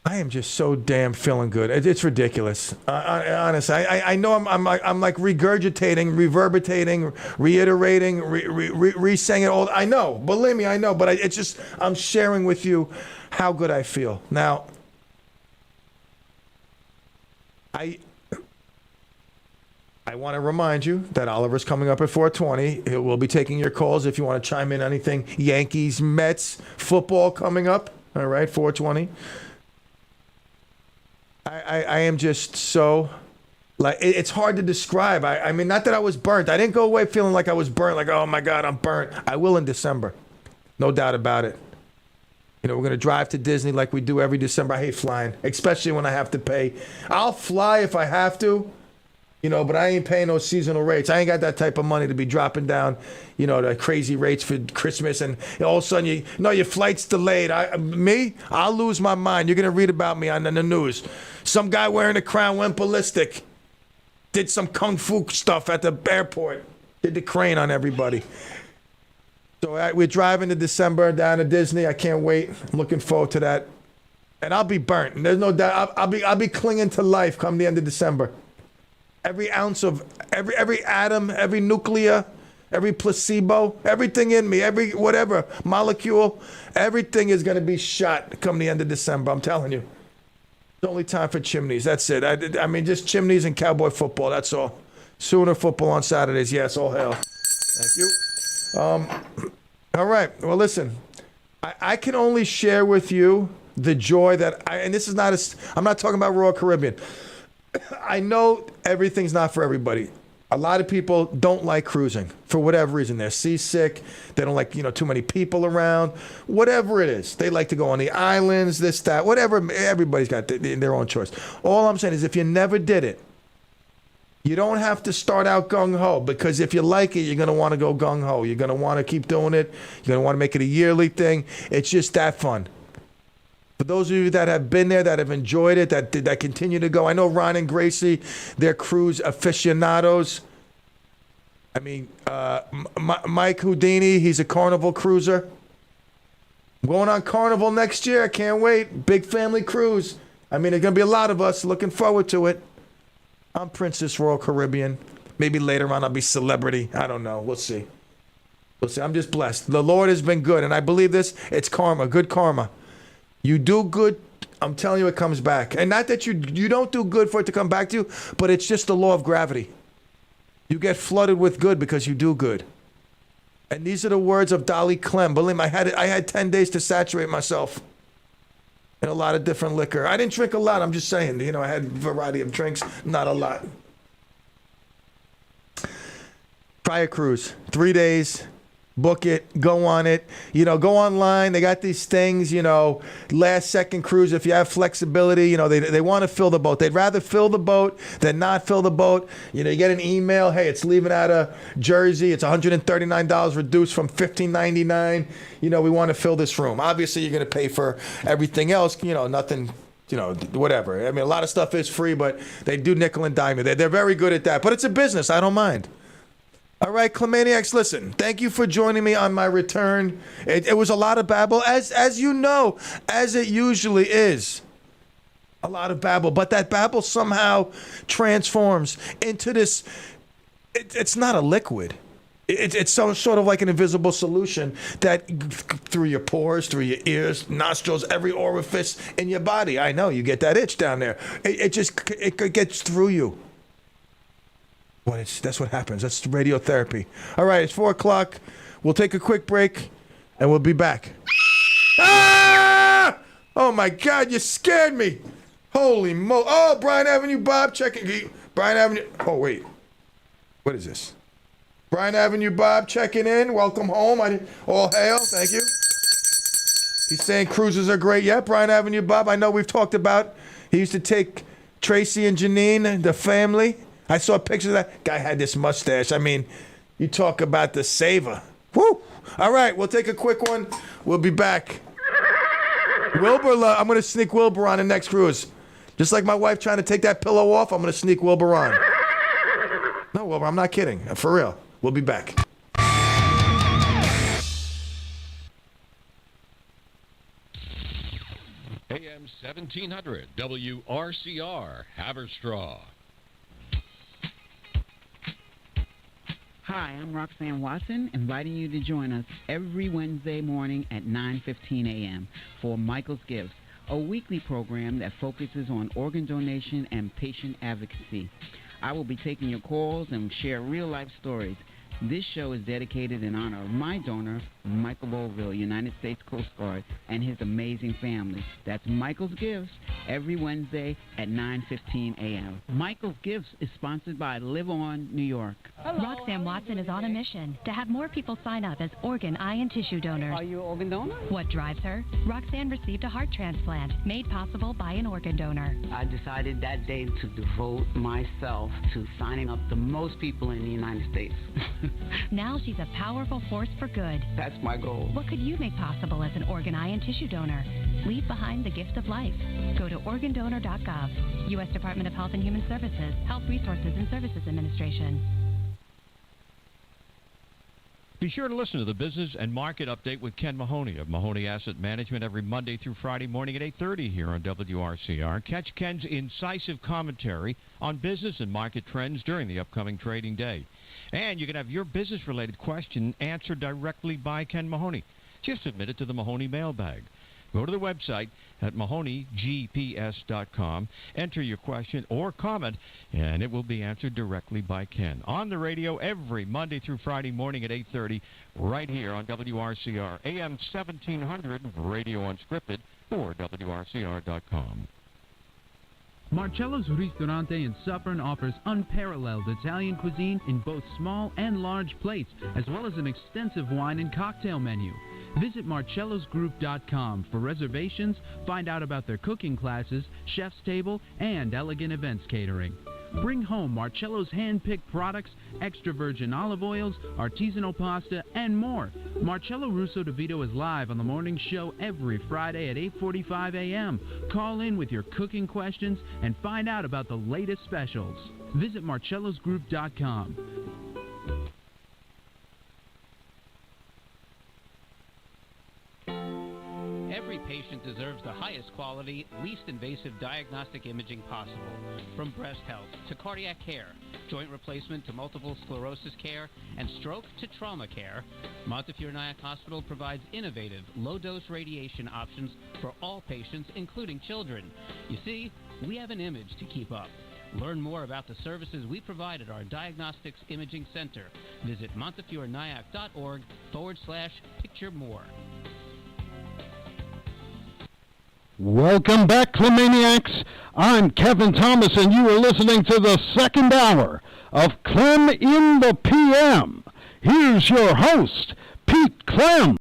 S1: I am just so damn feeling good. It's ridiculous. Honestly, I know I'm like regurgitating, reverberating, reiterating, re-saying it all. I know, believe me, I know. But it's just I'm sharing with you how good I feel now. I want to remind you that Oliver's coming up at 4:20. We'll be taking your calls if you want to chime in anything. Yankees, Mets, football coming up. All right, 4:20. I am just so, like, it's hard to describe. I mean, not that I was burnt. I didn't go away feeling like I was burnt, like, oh, my God, I'm burnt. I will in December. No doubt about it. We're going to drive to Disney like we do every December. I hate flying, especially when I have to pay. I'll fly if I have to. But I ain't paying those seasonal rates. I ain't got that type of money to be dropping down, the crazy rates for Christmas. And all of a sudden, your flight's delayed. I'll lose my mind. You're going to read about me on the news. Some guy wearing a crown went ballistic. Did some kung fu stuff at the airport. Did the crane on everybody. So we're driving to December down to Disney. I can't wait. I'm looking forward to that. And I'll be burnt. And there's no doubt. I'll be clinging to life come the end of December. Every ounce of every atom, every nuclear, every placebo, everything in me, every whatever molecule, everything is going to be shot come the end of December. I'm telling you. It's only time for chimneys. That's it. I mean, just chimneys and cowboy football. That's all. Sooner football on Saturdays. Yes, all hell. Thank you. All right. Well, listen. I can only share with you the joy that and this is not I'm not talking about Royal Caribbean. I know everything's not for everybody. A lot of people don't like cruising for whatever reason. They're seasick. They don't like, too many people around. Whatever it is. They like to go on the islands, this, that, whatever. Everybody's got their own choice. All I'm saying is if you never did it, you don't have to start out gung-ho, because if you like it, you're going to want to go gung-ho. You're going to want to keep doing it. You're going to want to make it a yearly thing. It's just that fun. For those of you that have been there, that have enjoyed it, that continue to go. I know Ron and Gracie, they're cruise aficionados. I mean, Mike Houdini, he's a Carnival cruiser. I'm going on Carnival next year. I can't wait. Big family cruise. I mean, there's going to be a lot of us looking forward to it. I'm Princess Royal Caribbean. Maybe later on I'll be celebrity. I don't know. We'll see. We'll see. I'm just blessed. The Lord has been good, and I believe this. It's karma, good karma. You do good, I'm telling you, it comes back. And not that you don't do good for it to come back to you, but it's just the law of gravity. You get flooded with good because you do good. And these are the words of Clem. Believe me, I had 10 days to saturate myself in a lot of different liquor. I didn't drink a lot. I'm just saying, I had a variety of drinks, not a lot. Try a cruise, 3 days. Book it, go on it, go online. They got these things, last second cruise. If you have flexibility, they want to fill the boat. They'd rather fill the boat than not fill the boat. You get an email, hey, it's leaving out of Jersey. It's $139 reduced from $15.99. We want to fill this room. Obviously, you're going to pay for everything else, nothing, whatever. I mean, a lot of stuff is free, but they do nickel and dime you. They're very good at that. But it's a business. I don't mind. All right, Clemaniacs, listen, thank you for joining me on my return. It was a lot of babble, as you know, as it usually is. A lot of babble, but that babble somehow transforms into this, it's not a liquid. It's sort of like an invisible solution that through your pores, through your ears, nostrils, every orifice in your body. I know, you get that itch down there. It gets through you. That's what happens. That's radiotherapy. All right, it's 4 o'clock. We'll take a quick break, and we'll be back. Ah! Oh, my God, you scared me. Holy mo! Oh, Bryan Avenue Bob checking. Bryan Avenue. Oh, wait. What is this? Bryan Avenue Bob checking in. Welcome home. All hail. Thank you. He's saying cruises are great. Yeah, Bryan Avenue Bob. I know we've talked about. He used to take Tracy and Janine, the family. I saw pictures of that. Guy had this mustache. I mean, you talk about the saver. Woo! All right, we'll take a quick one. We'll be back. Wilbur, I'm going to sneak Wilbur on the next cruise. Just like my wife trying to take that pillow off, I'm going to sneak Wilbur on. No, Wilbur, I'm not kidding. For real. We'll be back.
S3: AM 1700 WRCR Haverstraw.
S10: Hi, I'm Roxanne Watson, inviting you to join us every Wednesday morning at 9:15 a.m. for Michael's Gifts, a weekly program that focuses on organ donation and patient advocacy. I will be taking your calls and share real-life stories. This show is dedicated in honor of my donor, Michael Boville, United States Coast Guard, and his amazing family. That's Michael's Gifts, every Wednesday at 9:15 a.m. Michael's Gifts is sponsored by Live On New York.
S4: Hello, Roxanne Watson is on a mission to have more people sign up as organ, eye, and tissue donors.
S10: Are you an organ donor?
S4: What drives her? Roxanne received a heart transplant made possible by an organ donor.
S10: I decided that day to devote myself to signing up the most people in the United States.
S4: Now she's a powerful force for good.
S10: That's my goal.
S4: What could you make possible as an organ, eye, and tissue donor? Leave behind the gift of life. Go to organdonor.gov. U.S. Department of Health and Human Services, Health Resources and Services Administration.
S3: Be sure to listen to the Business and Market Update with Ken Mahoney of Mahoney Asset Management every Monday through Friday morning at 8:30 here on WRCR. Catch Ken's incisive commentary on business and market trends during the upcoming trading day. And you can have your business-related question answered directly by Ken Mahoney. Just submit it to the Mahoney mailbag. Go to the website at MahoneyGPS.com, enter your question or comment, and it will be answered directly by Ken. On the radio every Monday through Friday morning at 8:30, right here on WRCR, AM 1700, Radio Unscripted, or WRCR.com.
S11: Marcello's Ristorante in Suffern offers unparalleled Italian cuisine in both small and large plates, as well as an extensive wine and cocktail menu. Visit marcellosgroup.com for reservations, find out about their cooking classes, chef's table, and elegant events catering. Bring home Marcello's hand-picked products, extra virgin olive oils, artisanal pasta, and more. Marcello Russo DeVito is live on the morning show every Friday at 8:45 a.m. Call in with your cooking questions and find out about the latest specials. Visit marcellosgroup.com.
S12: Every patient deserves the highest quality quality, least invasive diagnostic imaging possible. From breast health to cardiac care, joint replacement to multiple sclerosis care, and stroke to trauma care, Montefiore Nyack Hospital provides innovative, low-dose radiation options for all patients, including children. You see, we have an image to keep up. Learn more about the services we provide at our Diagnostics Imaging Center. Visit montefiorenyack.org/picture more.
S2: Welcome back, Clemaniacs. I'm Kevin Thomas, and you are listening to the second hour of Clem in the PM. Here's your host, Pete Clem.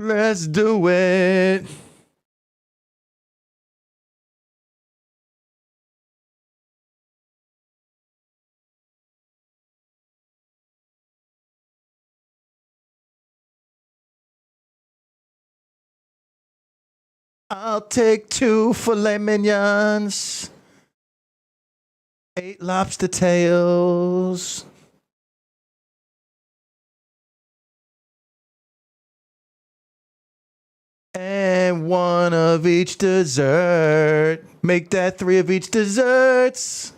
S1: Let's do it. I'll take 2 filet mignons, 8 lobster tails, and 1 of each dessert. Make that 3 of each desserts.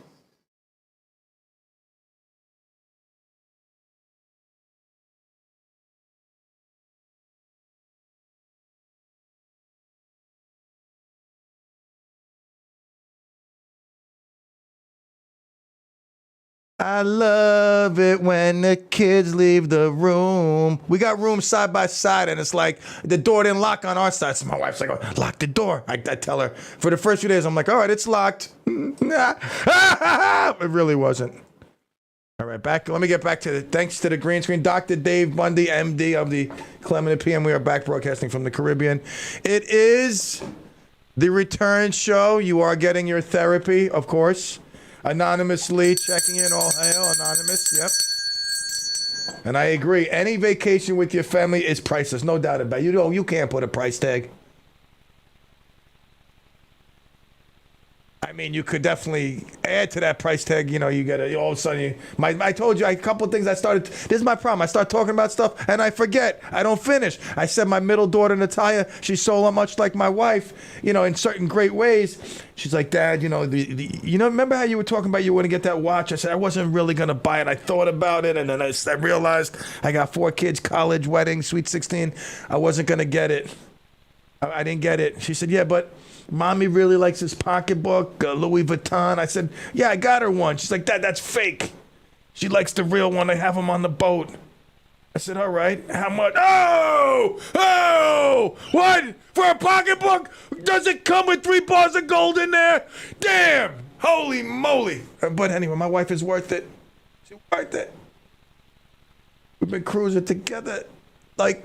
S1: I love it when the kids leave the room. We got rooms side by side, and it's like the door didn't lock on our side. So my wife's like, oh, lock the door. I tell her. For the first few days, I'm like, all right, it's locked. It really wasn't. All right, back. Let me get back to thanks to the green screen. Dr. Dave Bundy, MD of the Clem and the PM. We are back broadcasting from the Caribbean. It is the return show. You are getting your therapy, of course. Anonymously checking in, all hail, anonymous, yep. And I agree, any vacation with your family is priceless, no doubt about it. You can't put a price tag. I mean, you could definitely add to that price tag. You know, you get it. All of a sudden, I told you a couple of things I started. This is my problem. I start talking about stuff and I forget. I don't finish. I said my middle daughter, Natalia, she's so much like my wife, you know, in certain great ways. She's like, Dad, you know, remember how you were talking about you want to get that watch? I said, I wasn't really going to buy it. I thought about it. And then I realized I got 4 kids, college, wedding, sweet 16. I wasn't going to get it. I didn't get it. She said, yeah, but Mommy really likes this pocketbook, Louis Vuitton. I said, yeah, I got her one. She's like, Dad, that's fake. She likes the real one. I have them on the boat. I said, all right, how much? Oh, what? For a pocketbook? Does it come with 3 bars of gold in there? Damn, holy moly. But anyway, my wife is worth it. She's worth it. We've been cruising together like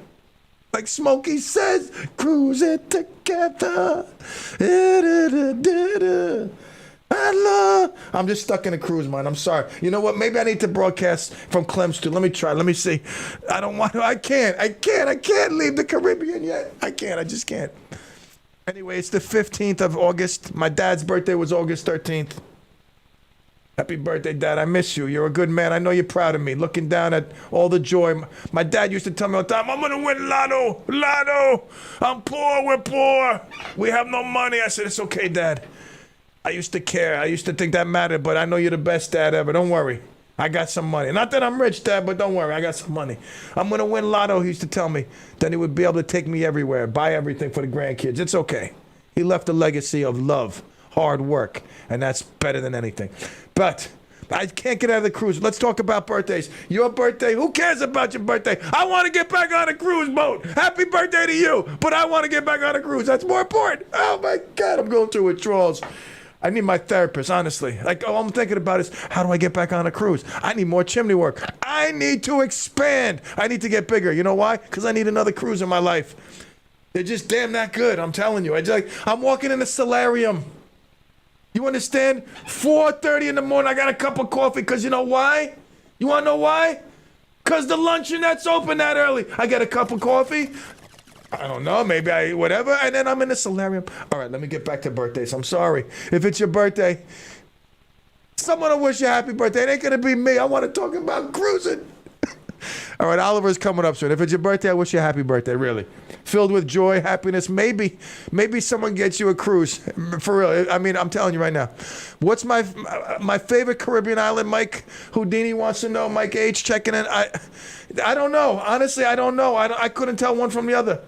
S1: Smokey says, cruising together. I'm just stuck in a cruise, man. I'm sorry. You know what? Maybe I need to broadcast from Clem's too. Let me try. Let me see. I don't want to. I can't leave the Caribbean yet. I just can't. Anyway, it's the 15th of August. My dad's birthday was August 13th. Happy birthday, Dad. I miss you. You're a good man. I know you're proud of me. Looking down at all the joy. My dad used to tell me all the time, I'm going to win lotto. Lotto. I'm poor. We're poor. We have no money. I said, it's okay, Dad. I used to care. I used to think that mattered, but I know you're the best dad ever. Don't worry. I got some money. Not that I'm rich, Dad, but don't worry. I got some money. I'm going to win lotto, he used to tell me. Then he would be able to take me everywhere, buy everything for the grandkids. It's okay. He left a legacy of love, hard work, and that's better than anything. But I can't get out of the cruise. Let's talk about birthdays. Your birthday, who cares about your birthday? I want to get back on a cruise boat. Happy birthday to you, but I want to get back on a cruise. That's more important. Oh, my God, I'm going through withdrawals. I need my therapist, honestly. Like, all I'm thinking about is, how do I get back on a cruise? I need more chimney work. I need to expand. I need to get bigger. You know why? Because I need another cruise in my life. They're just damn that good, I'm telling you. I'm walking in a solarium. You understand? 4:30 in the morning, I got a cup of coffee, because you know why? You want to know why? Because the luncheonette's open that early. I get a cup of coffee. I don't know, maybe I eat whatever, and then I'm in the solarium. All right, let me get back to birthdays. I'm sorry. If it's your birthday, someone will wish you a happy birthday. It ain't going to be me. I want to talk about cruising. All right, Oliver's coming up soon. If it's your birthday, I wish you a happy birthday, really. Filled with joy, happiness. Maybe someone gets you a cruise. For real. I mean, I'm telling you right now. What's my favorite Caribbean island? Mike Houdini wants to know. Mike H. checking in. I don't know. Honestly, I don't know. I couldn't tell one from the other.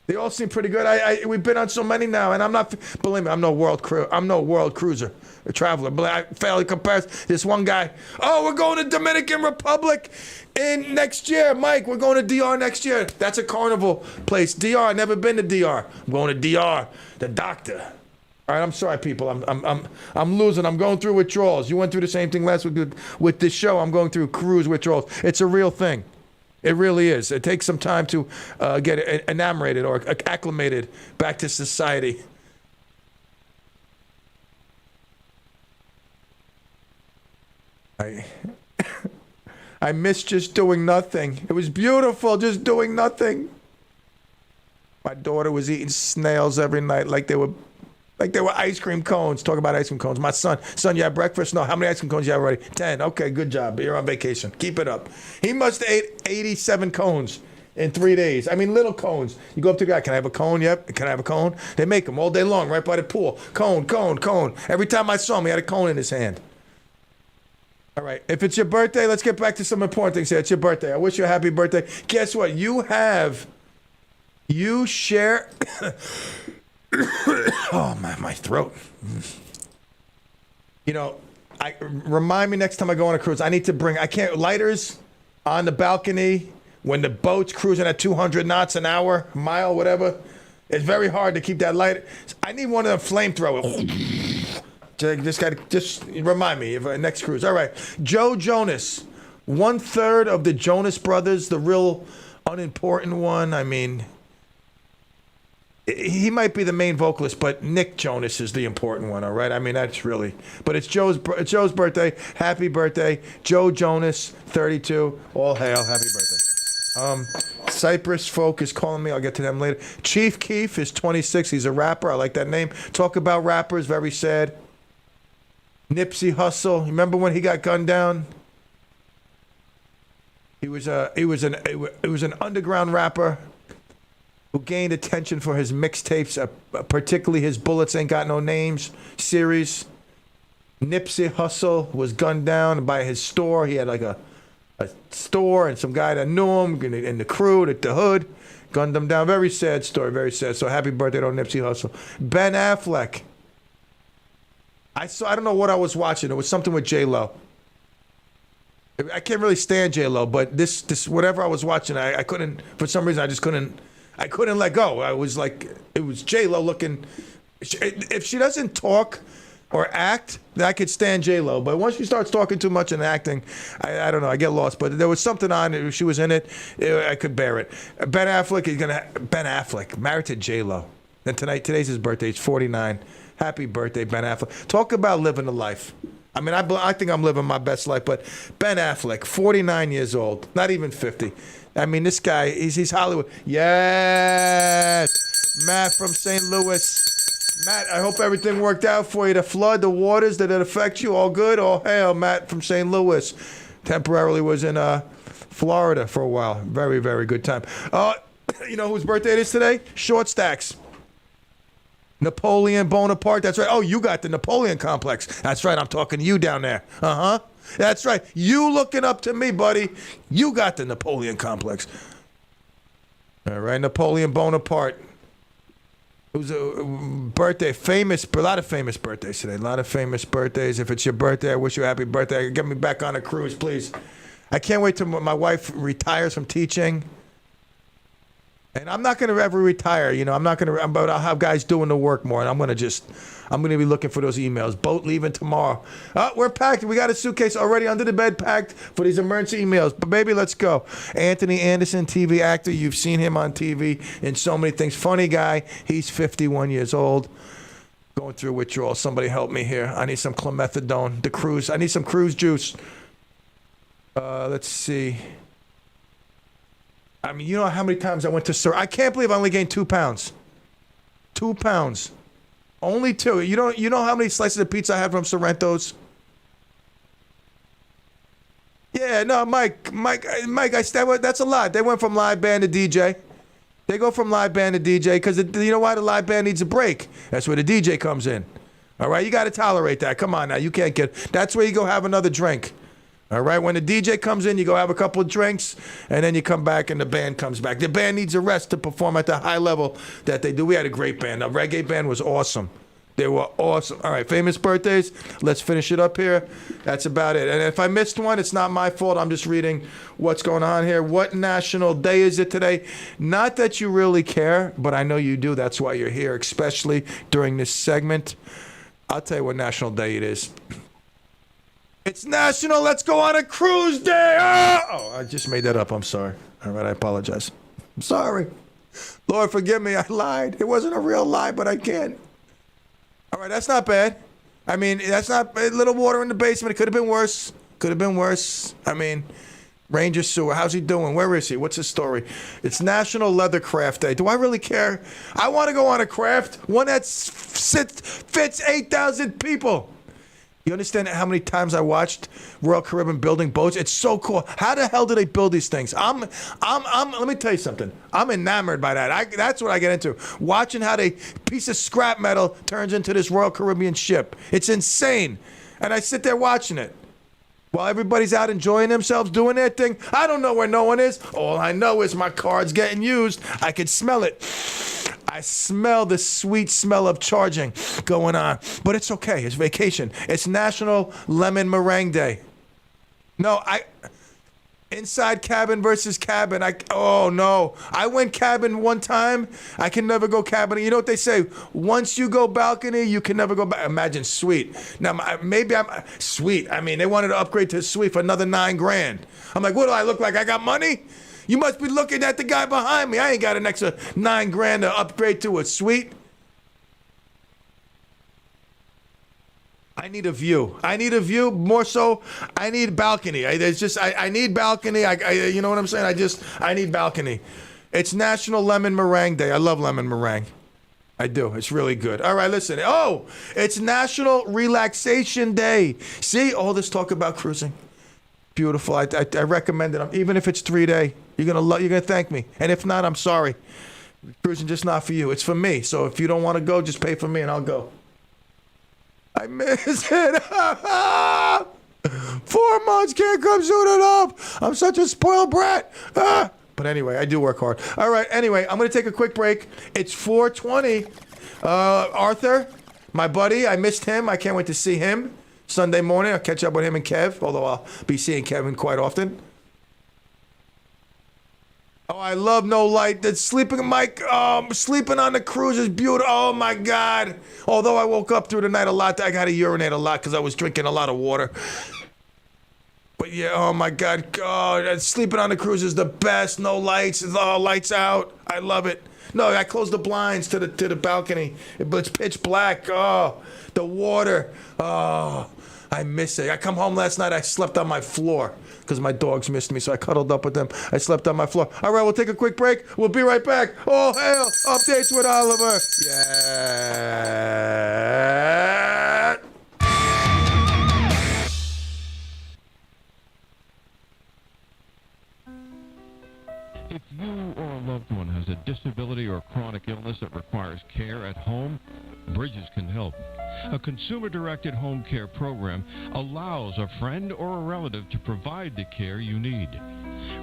S1: They all seem pretty good. We've been on so many now, and I'm not. Believe me, I'm no world cruiser, a traveler. But I fairly compares this one guy. Oh, we're going to Dominican Republic in next year, Mike. We're going to DR next year. That's a carnival place. DR. Never been to DR. I'm going to DR. The doctor. All right, I'm sorry, people. I'm losing. I'm going through withdrawals. You went through the same thing last week with this show. I'm going through cruise withdrawals. It's a real thing. It really is. It takes some time to get enamored or acclimated back to society. I miss just doing nothing. It was beautiful, just doing nothing. My daughter was eating snails every night like they were ice cream cones. Talk about ice cream cones. My son, you have breakfast? No. How many ice cream cones you have already? 10. Okay, good job. You're on vacation. Keep it up. He must have ate 87 cones in 3 days. I mean, little cones. You go up to the guy, can I have a cone? Yep. Can I have a cone? They make them all day long right by the pool. Cone, cone, cone. Every time I saw him, he had a cone in his hand. All right. If it's your birthday, let's get back to some important things here. It's your birthday. I wish you a happy birthday. Guess what? You share... Oh, my throat. You know, remind me next time I go on a cruise. I need to bring, lighters on the balcony when the boat's cruising at 200 knots an hour, mile, whatever. It's very hard to keep that light. I need one of them flamethrowers. Just remind me of next cruise. All right. Joe Jonas, 1/3 of the Jonas Brothers, the real unimportant one. I mean... He might be the main vocalist, but Nick Jonas is the important one, all right? I mean, that's really... But it's Joe's birthday. Happy birthday. Joe Jonas, 32. All hail. Happy birthday. Cypress Folk is calling me. I'll get to them later. Chief Keef is 26. He's a rapper. I like that name. Talk about rappers. Very sad. Nipsey Hussle. Remember when he got gunned down? He was an underground rapper who gained attention for his mixtapes, particularly his Bullets Ain't Got No Names series. Nipsey Hussle was gunned down by his store. He had like a store and some guy that knew him and the crew at the hood gunned him down. Very sad story, very sad. So happy birthday to Nipsey Hussle. Ben Affleck. I don't know what I was watching. It was something with J-Lo. I can't really stand J-Lo, but this whatever I was watching, I couldn't, for some reason, I couldn't let go. I was like, it was J-Lo looking. If she doesn't talk or act, then I could stand J-Lo. But once she starts talking too much and acting, I don't know. I get lost. But there was something on it. If she was in it, I could bear it. Ben Affleck, married to J-Lo. And today's his birthday. He's 49. Happy birthday, Ben Affleck. Talk about living a life. I mean, I think I'm living my best life. But Ben Affleck, 49 years old, not even 50. I mean, this guy, he's Hollywood. Yes! Matt from St. Louis. Matt, I hope everything worked out for you. The flood, the waters, did it affect you? All good? All hail, Matt from St. Louis. Temporarily was in Florida for a while. Very, very good time. You know whose birthday it is today? Short Stacks. Napoleon Bonaparte. That's right. Oh, you got the Napoleon complex. That's right. I'm talking to you down there. Uh-huh. That's right. You looking up to me, buddy. You got the Napoleon complex. All right, Napoleon Bonaparte. It was a birthday, a lot of famous birthdays today. A lot of famous birthdays. If it's your birthday, I wish you a happy birthday. Get me back on a cruise, please. I can't wait till my wife retires from teaching And I'm not going to ever retire. I'm not going to, but I'll have guys doing the work more. And I'm going to be looking for those emails. Boat leaving tomorrow. Oh, we're packed. We got a suitcase already under the bed packed for these emergency emails. But baby, let's go. Anthony Anderson, TV actor. You've seen him on TV in so many things. Funny guy. He's 51 years old. Going through withdrawal. Somebody help me here. I need some clemethadone. The cruise. I need some cruise juice. Let's see. I mean, you know how many times I went to Sir. I can't believe I only gained 2 pounds. 2 pounds. Only 2. You know how many slices of pizza I had from Sorrento's? Yeah, no, Mike, that's a lot. They went from live band to DJ. They go from live band to DJ because you know why? The live band needs a break. That's where the DJ comes in. All right, you got to tolerate that. Come on now, you can't get. That's where you go have another drink. All right, when the DJ comes in, you go have a couple of drinks, and then you come back and the band comes back. The band needs a rest to perform at the high level that they do. We had a great band. The reggae band was awesome. They were awesome. All right, famous birthdays. Let's finish it up here. That's about it. And if I missed one, it's not my fault. I'm just reading what's going on here. What national day is it today? Not that you really care, but I know you do. That's why you're here, especially during this segment. I'll tell you what national day it is. It's National Let's Go on a Cruise Day. Oh, I just made that up. I'm sorry. All right, I apologize. I'm sorry. Lord, forgive me. I lied. It wasn't a real lie, but I can't. All right, that's not bad. I mean, that's not a little water in the basement. It could have been worse. Could have been worse. I mean, Ranger Sewer, how's he doing? Where is he? What's his story? It's National Leather Craft Day. Do I really care? I want to go on a craft, one that fits 8,000 people. You understand how many times I watched Royal Caribbean building boats? It's so cool. How the hell do they build these things? Let me tell you something. I'm enamored by that. That's what I get into. Watching how they piece of scrap metal turns into this Royal Caribbean ship. It's insane. And I sit there watching it. While everybody's out enjoying themselves, doing their thing. I don't know where no one is. All I know is my card's getting used. I can smell it. I smell the sweet smell of charging going on. But it's okay. It's vacation. It's National Lemon Meringue Day. No, inside cabin versus cabin. Oh, no. I went cabin one time. I can never go cabin. You know what they say? Once you go balcony, you can never go back. Imagine suite. Now, maybe I'm suite. I mean, they wanted to upgrade to a suite for another $9,000. I'm like, what do I look like? I got money? You must be looking at the guy behind me. I ain't got an extra $9,000 to upgrade to a suite. I need a view. I need a view. More so, I need balcony. I need balcony. You know what I'm saying? I need balcony. It's National Lemon Meringue Day. I love lemon meringue. I do. It's really good. All right, listen. Oh, it's National Relaxation Day. See, all this talk about cruising. Beautiful. I recommend it. Even if it's 3-day, you're gonna thank me. And if not, I'm sorry. Cruising just not for you. It's for me. So if you don't want to go, just pay for me and I'll go. I miss it. 4 months can't come soon enough. I'm such a spoiled brat. But anyway, I do work hard. All right. Anyway, I'm gonna take a quick break. It's 4:20. Arthur, my buddy, I missed him. I can't wait to see him. Sunday morning, I'll catch up with him and Kev, although I'll be seeing Kevin quite often. Oh, I love No Light. That's sleeping on the cruise is beautiful. Oh, my God. Although I woke up through the night a lot, I got to urinate a lot because I was drinking a lot of water. But, yeah, oh, my God. God, sleeping on the cruise is the best. No lights. Lights out. I love it. No, I closed the blinds to the balcony. But it's pitch black. Oh, the water. Oh, I miss it. I come home last night. I slept on my floor because my dogs missed me, so I cuddled up with them. I slept on my floor. All right, we'll take a quick break. We'll be right back. Oh, hail. Updates with Oliver. Yeah.
S3: If you or a loved one has a disability or chronic illness that requires care at home, Bridges can help. A consumer-directed home care program allows a friend or a relative to provide the care you need.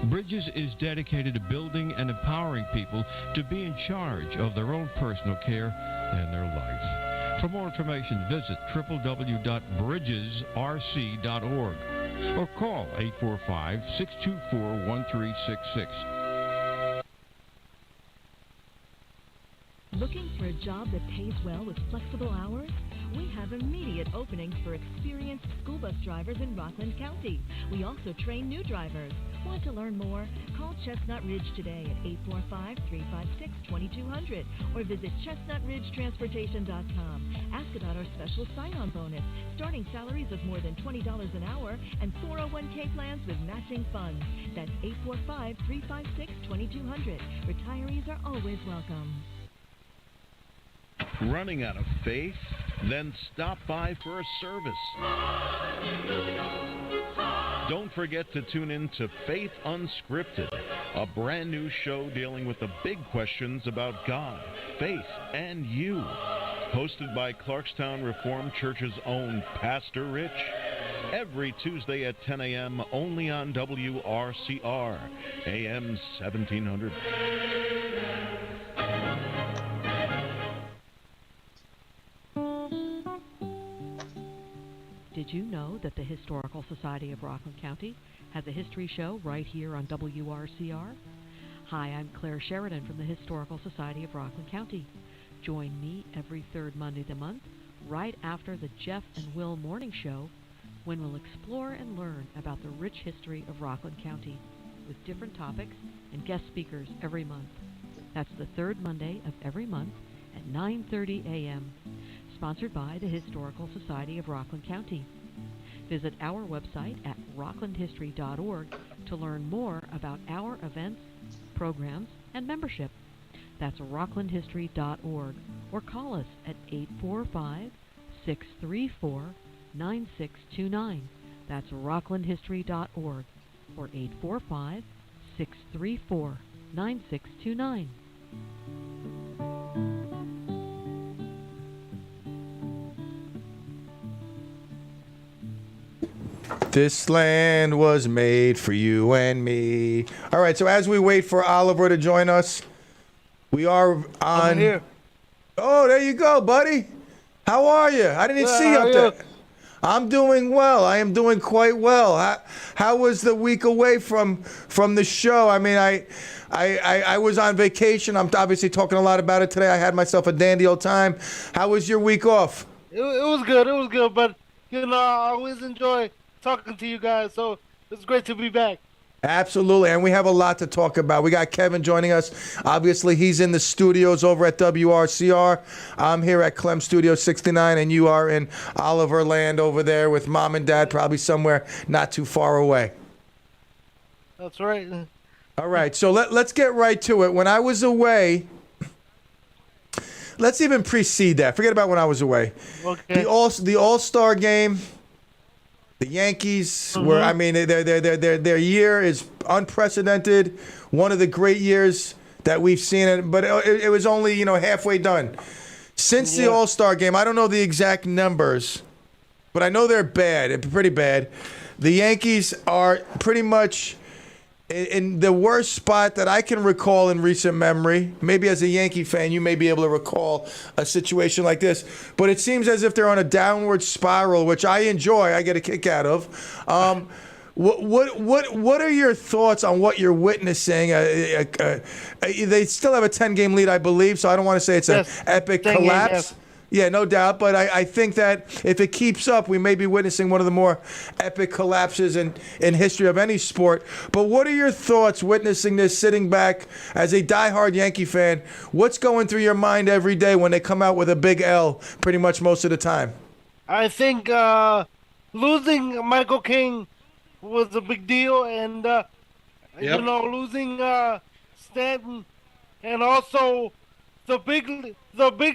S3: Bridges is dedicated to building and empowering people to be in charge of their own personal care and their life. For more information, visit www.bridgesrc.org or call 845-624-1366.
S4: Looking for a job that pays well with flexible hours? We have immediate openings for experienced school bus drivers in Rockland County. We also train new drivers. Want to learn more? Call Chestnut Ridge today at 845-356-2200 or visit chestnutridgetransportation.com. Ask about our special sign-on bonus, starting salaries of more than $20 an hour, and 401k plans with matching funds. That's 845-356-2200. Retirees are always welcome.
S5: Running out of faith? Then stop by for a service. Don't forget to tune in to Faith Unscripted, a brand new show dealing with the big questions about God, faith, and you. Hosted by Clarkstown Reformed Church's own Pastor Rich. Every Tuesday at 10 a.m. only on WRCR, AM 1700.
S6: Did you know that the Historical Society of Rockland County has a history show right here on WRCR? Hi, I'm Claire Sheridan from the Historical Society of Rockland County. Join me every third Monday of the month, right after the Jeff and Will Morning Show, when we'll explore and learn about the rich history of Rockland County with different topics and guest speakers every month. That's the third Monday of every month at 9:30 a.m., sponsored by the Historical Society of Rockland County. Visit our website at rocklandhistory.org to learn more about our events, programs, and membership. That's rocklandhistory.org, or call us at 845-634-9629. That's rocklandhistory.org, or 845-634-9629.
S1: This land was made for you and me. All right, so as we wait for Oliver to join us, we are on.
S13: I'm here.
S1: Oh, there you go, buddy. How are you? I didn't even see you up there. I'm doing well. I am doing quite well. How was the week away from the show? I mean, I was on vacation. I'm obviously talking a lot about it today. I had myself a dandy old time. How was your week off?
S13: It was good. It was good. But, you know, I always enjoy talking to you guys, so it's great to be back.
S1: Absolutely, and we have a lot to talk about. We got Kevin joining us. Obviously, he's in the studios over at WRCR. I'm here at Clem Studio 69, and you are in Oliver Land over there with Mom and Dad, probably somewhere not too far away.
S13: That's right.
S1: All right, so let's get right to it. When I was away, let's even precede that. Forget about when I was away.
S13: Okay.
S1: The All-Star game. The Yankees were, I mean, their year is unprecedented. One of the great years that we've seen it, but it was only, halfway done. Since the All-Star game, I don't know the exact numbers, but I know they're bad, pretty bad. The Yankees are pretty much in the worst spot that I can recall in recent memory. Maybe as a Yankee fan, you may be able to recall a situation like this. But it seems as if they're on a downward spiral, which I enjoy. I get a kick out of. What are your thoughts on what you're witnessing? They still have a 10-game lead, I believe, so I don't want to say it's an epic collapse. Yeah, no doubt. But I think that if it keeps up, we may be witnessing one of the more epic collapses in history of any sport. But what are your thoughts witnessing this, sitting back as a diehard Yankee fan? What's going through your mind every day when they come out with a big L pretty much most of the time?
S13: I think losing Michael King was a big deal. And, losing Stanton and also the big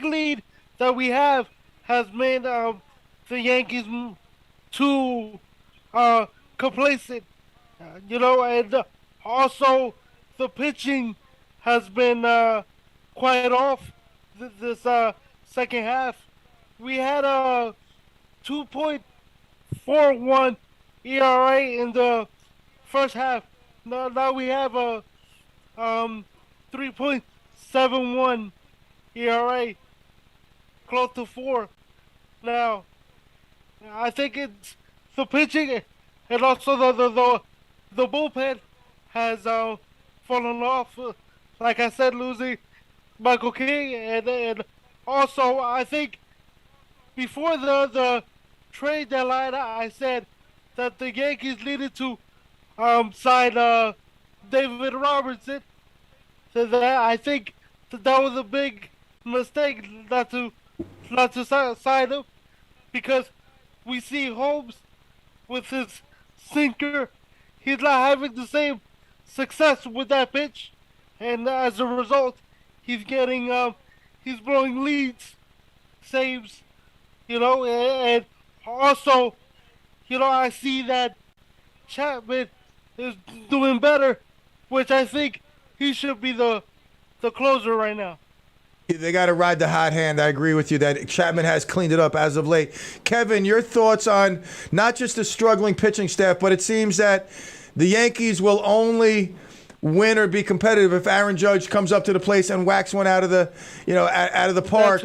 S13: lead that we have has made the Yankees too complacent, and also the pitching has been quite off this second half. We had a 2.41 ERA in the first half. Now we have a 3.71 ERA. Close to 4. Now, I think it's the pitching and also the bullpen has fallen off. Like I said, losing Michael King, and also I think before the trade deadline, I said that the Yankees needed to sign David Robertson. So that I think that was a big mistake not to sign him, because we see Holmes with his sinker. He's not having the same success with that pitch, and as a result, he's blowing leads, saves, and also, I see that Chapman is doing better, which I think he should be the closer right now.
S1: They got to ride the hot hand. I agree with you that Chapman has cleaned it up as of late. Kevin, your thoughts on not just the struggling pitching staff, but it seems that the Yankees will only win or be competitive if Aaron Judge comes up to the place and whacks one out of the, out of the park.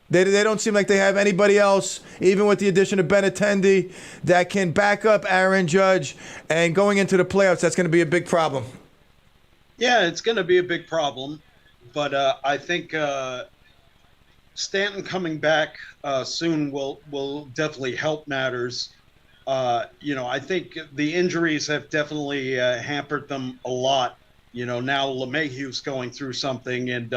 S1: They don't seem like they have anybody else, even with the addition of Benintendi, that can back up Aaron Judge. And going into the playoffs, that's going to be a big problem.
S14: Yeah, it's going to be a big problem. But I think Stanton coming back soon will definitely help matters. I think the injuries have definitely hampered them a lot. Now LeMahieu's going through something, and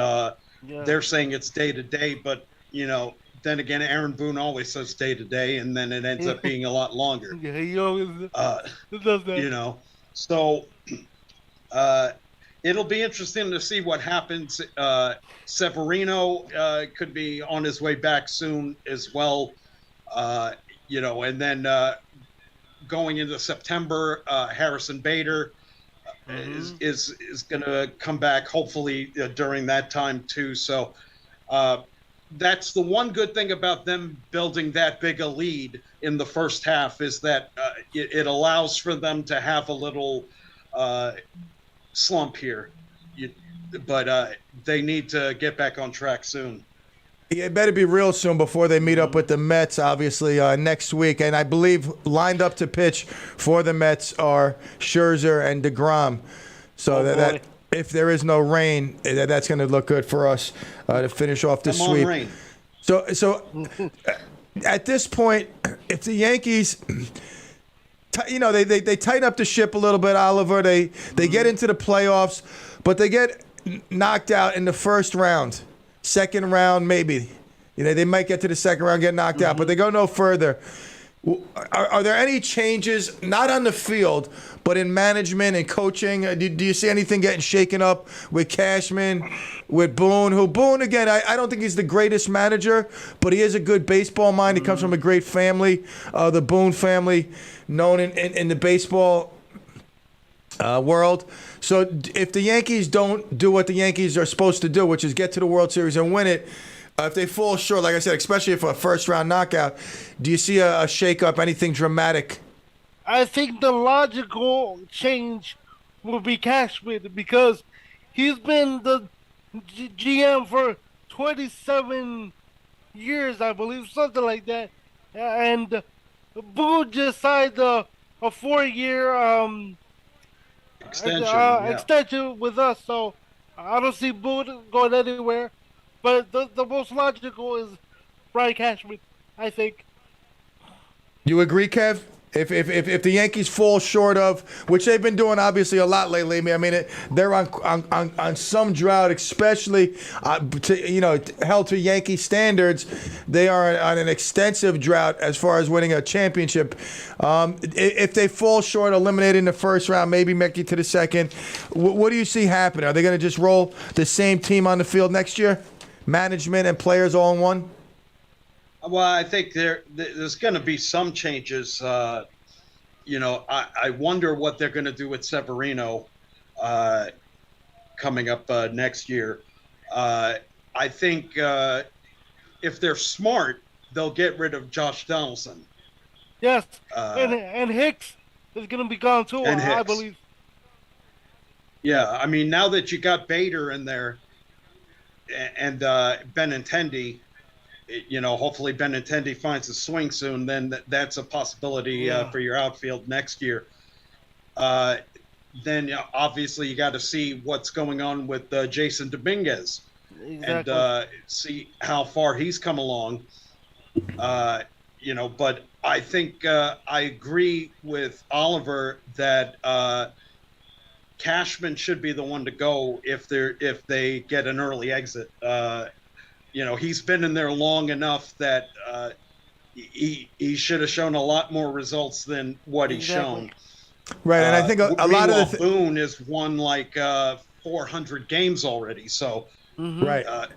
S14: they're saying it's day to day. But then again, Aaron Boone always says day to day, and then it ends up being a lot longer.
S13: Yeah, he always does that.
S14: So. It'll be interesting to see what happens. Severino could be on his way back soon as well. And then going into September, Harrison Bader is going to come back hopefully during that time too. So that's the one good thing about them building that big a lead in the first half, is that it allows for them to have a little slump here, but they need to get back on track soon.
S1: Yeah, it better be real soon before they meet up with the Mets, obviously, next week. And I believe lined up to pitch for the Mets are Scherzer and DeGrom. So that if there is no rain, that's going to look good for us to finish off the sweep.
S14: Rain.
S1: So at this point, if the Yankees... they tighten up the ship a little bit, Oliver. They get into the playoffs, but they get knocked out in the first round. Second round, maybe. They might get to the second round, get knocked out, but they go no further. Are there any changes, not on the field, but in management and coaching? Do you see anything getting shaken up with Cashman, with Boone? Boone, again, I don't think he's the greatest manager, but he is a good baseball mind. He comes from a great family, the Boone family, known in the baseball world. So if the Yankees don't do what the Yankees are supposed to do, which is get to the World Series and win it, if they fall short, like I said, especially for a first-round knockout, do you see a shake-up, anything dramatic?
S13: I think the logical change will be Cashman, because he's been the GM for 27 years, I believe, something like that. And Boone just signed a 4-year extension with us, so I don't see Boone going anywhere. But the most logical is Brian Cashman, I think.
S1: You agree, Kev? If the Yankees fall short of, which they've been doing obviously a lot lately, I mean they're on some drought, especially held to Yankee standards. They are on an extensive drought as far as winning a championship. If they fall short, eliminated in the first round, maybe make it to the second, what do you see happening? Are they going to just roll the same team on the field next year? Management and players all in one?
S14: Well, I think there's going to be some changes. I wonder what they're going to do with Severino coming up next year. I think if they're smart, they'll get rid of Josh Donaldson.
S13: Yes, and Hicks is going to be gone too, I believe.
S14: Yeah, I mean, now that you got Bader in there and Benintendi, hopefully Benintendi finds a swing soon, then that's a possibility for your outfield next year. Then obviously you got to see what's going on with Jason Dominguez.
S13: Exactly.
S14: and see how far he's come along. But I think I agree with Oliver that Cashman should be the one to go if they get an early exit. He's been in there long enough that he should have shown a lot more results than what he's shown.
S1: Right, and I think a lot of the
S14: Boone has won like 400 games already, so
S1: right.
S14: A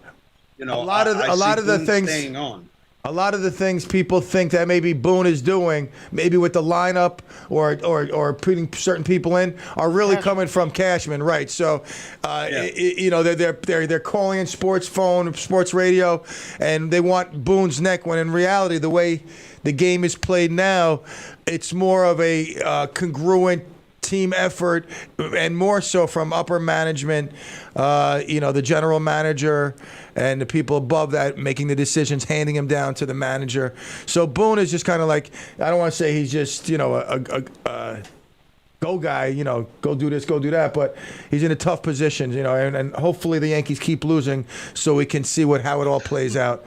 S1: lot of the things
S14: staying on.
S1: A lot of the things people think that maybe Boone is doing, maybe with the lineup or putting certain people in, are really coming from Cashman, right? So, they're calling in sports phone, sports radio, and they want Boone's neck. When in reality, the way the game is played now, it's more of a congruent team effort, and more so from upper management, the general manager and the people above that making the decisions, handing him down to the manager. So Boone is just kind of like, I don't want to say he's just, a go guy, go do this, go do that, but he's in a tough position, and hopefully the Yankees keep losing so we can see how it all plays out.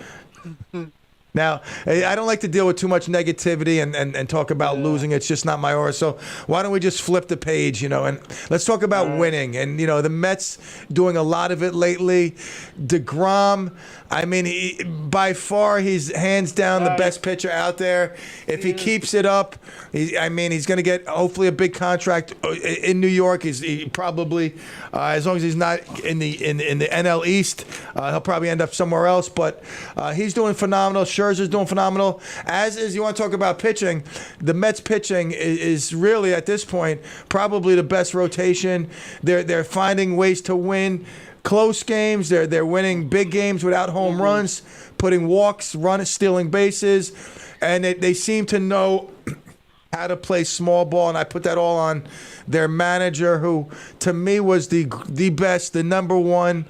S1: Now, I don't like to deal with too much negativity and talk about losing. It's just not my aura. So why don't we just flip the page, and let's talk about winning. And, the Mets doing a lot of it lately. DeGrom, I mean, by far, he's hands down the best pitcher out there. If he keeps it up, he's going to get hopefully a big contract in New York. He probably, as long as he's not in the NL East, he'll probably end up somewhere else. But he's doing phenomenal. Scherzer's doing phenomenal. As is, you want to talk about pitching, the Mets pitching is really, at this point, probably the best rotation. They're finding ways to win close games. They're winning big games without home runs, putting walks, stealing bases, and they seem to know how to play small ball. And I put that all on their manager, who to me was the best, the number one,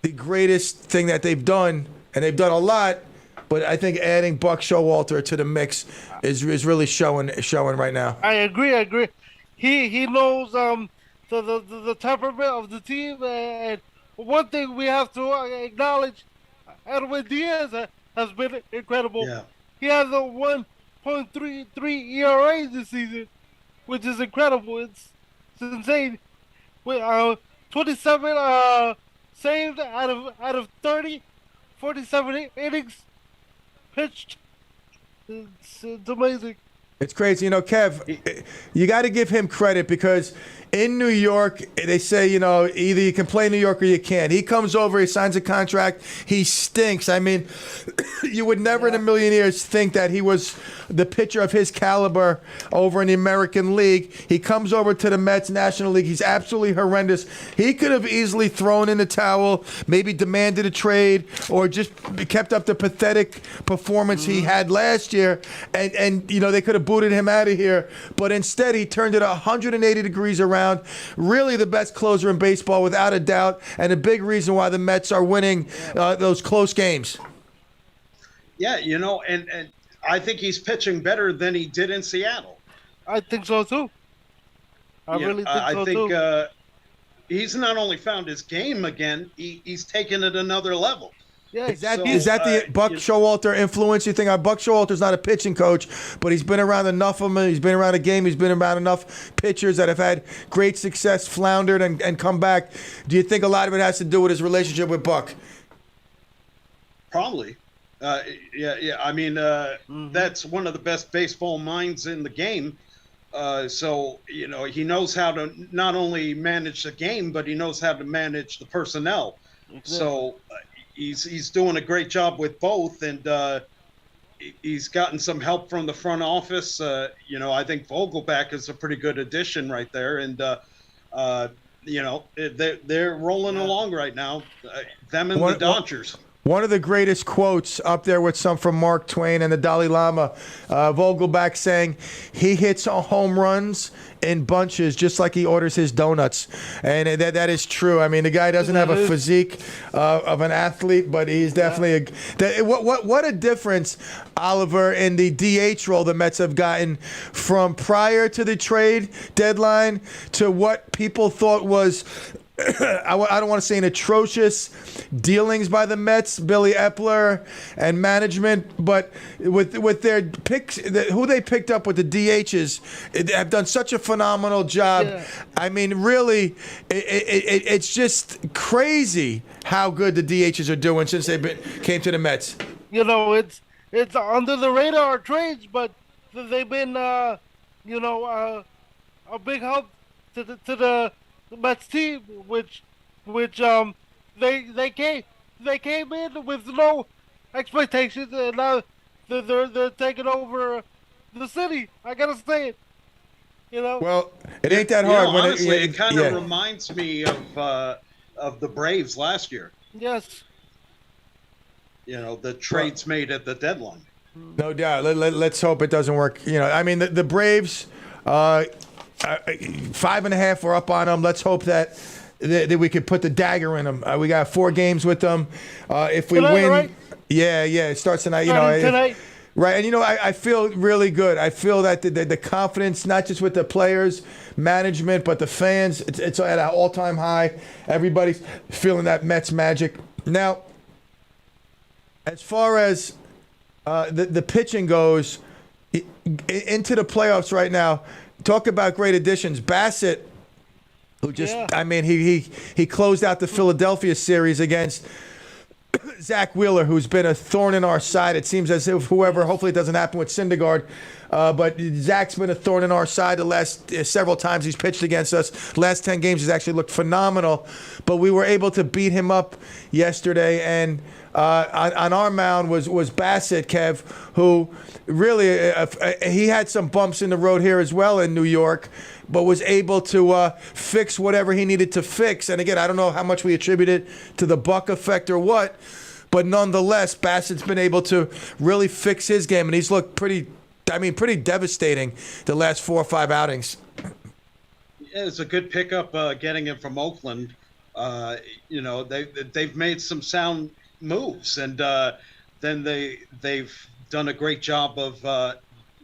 S1: the greatest thing that they've done, and they've done a lot. But I think adding Buck Showalter to the mix is really showing right now.
S13: I agree. He knows the temperament of the team, and one thing we have to acknowledge, Edwin Diaz has been incredible.
S14: Yeah.
S13: He has a 1.33 ERA this season, which is incredible. It's insane. With 27 saved out of 30, 47 innings pitched. It's amazing.
S1: It's crazy. Kev, you got to give him credit, because in New York, they say, either you can play New York or you can't. He comes over, he signs a contract, he stinks. I mean, you would never in a million years think that he was the pitcher of his caliber over in the American League. He comes over to the Mets National League. He's absolutely horrendous. He could have easily thrown in the towel, maybe demanded a trade, or just kept up the pathetic performance he had last year, and they could have booted him out of here. But instead, he turned it 180 degrees around. Really the best closer in baseball, without a doubt, and a big reason why the Mets are winning those close games.
S14: Yeah, and I think he's pitching better than he did in Seattle.
S13: I think so too. I really think so too.
S14: He's not only found his game again, he's taken it another level.
S13: Yeah,
S1: is that the Buck Showalter influence? You think Buck Showalter's not a pitching coach, but he's been around enough of them. He's been around a game. He's been around enough pitchers that have had great success, floundered, and come back. Do you think a lot of it has to do with his relationship with Buck?
S14: Probably. Yeah. I mean, that's one of the best baseball minds in the game. So, he knows how to not only manage the game, but he knows how to manage the personnel. Exactly. So he's doing a great job with both, and he's gotten some help from the front office. I think Vogelback is a pretty good addition right there, and they're rolling along right now. Them and the Dodgers.
S1: One of the greatest quotes, up there with some from Mark Twain and the Dalai Lama, Vogelback saying, he hits home runs in bunches just like he orders his donuts. And that is true. I mean, the guy doesn't have a physique of an athlete, but he's definitely what a difference, Oliver, in the DH role the Mets have gotten from prior to the trade deadline to what people thought was I don't want to say an atrocious dealings by the Mets, Billy Epler and management, but with their picks, who they picked up with the DHs, they have done such a phenomenal job.
S13: Yeah.
S1: I mean, really, it's just crazy how good the DHs are doing since they came to the Mets.
S13: You know, it's under the radar trades, but they've been, a big help to the Mets team, which they came in with no expectations, and now they're taking over the city. I gotta say it.
S1: Well, it ain't that hard.
S14: Honestly, it kind of reminds me of the Braves last year.
S13: Yes.
S14: The trades made at the deadline.
S1: No doubt. Let's hope it doesn't work. I mean, the Braves, 5.5, we're up on them. Let's hope that we could put the dagger in them. We got 4 games with them. If we
S13: Tonight,
S1: win,
S13: right?
S1: yeah, it starts tonight.
S13: Tonight.
S1: Right, and I feel really good. I feel that the confidence, not just with the players, management, but the fans, it's at an all-time high. Everybody's feeling that Mets magic. Now, as far as the pitching goes, into the playoffs right now, talk about great additions. Bassett, who just, I mean, he closed out the Philadelphia series against Zach Wheeler, who's been a thorn in our side. It seems as if hopefully it doesn't happen with Syndergaard, but Zach's been a thorn in our side the last several times he's pitched against us. Last 10 games he's actually looked phenomenal, but we were able to beat him up yesterday, and on our mound was Bassett, Kev, who really he had some bumps in the road here as well in New York, but was able to fix whatever he needed to fix. And again, I don't know how much we attribute it to the Buck effect or what, but nonetheless, Bassett's been able to really fix his game, and he's looked pretty devastating the last 4 or 5 outings.
S14: Yeah, it's a good pickup getting him from Oakland. They've made some sound moves, and then they've done a great job of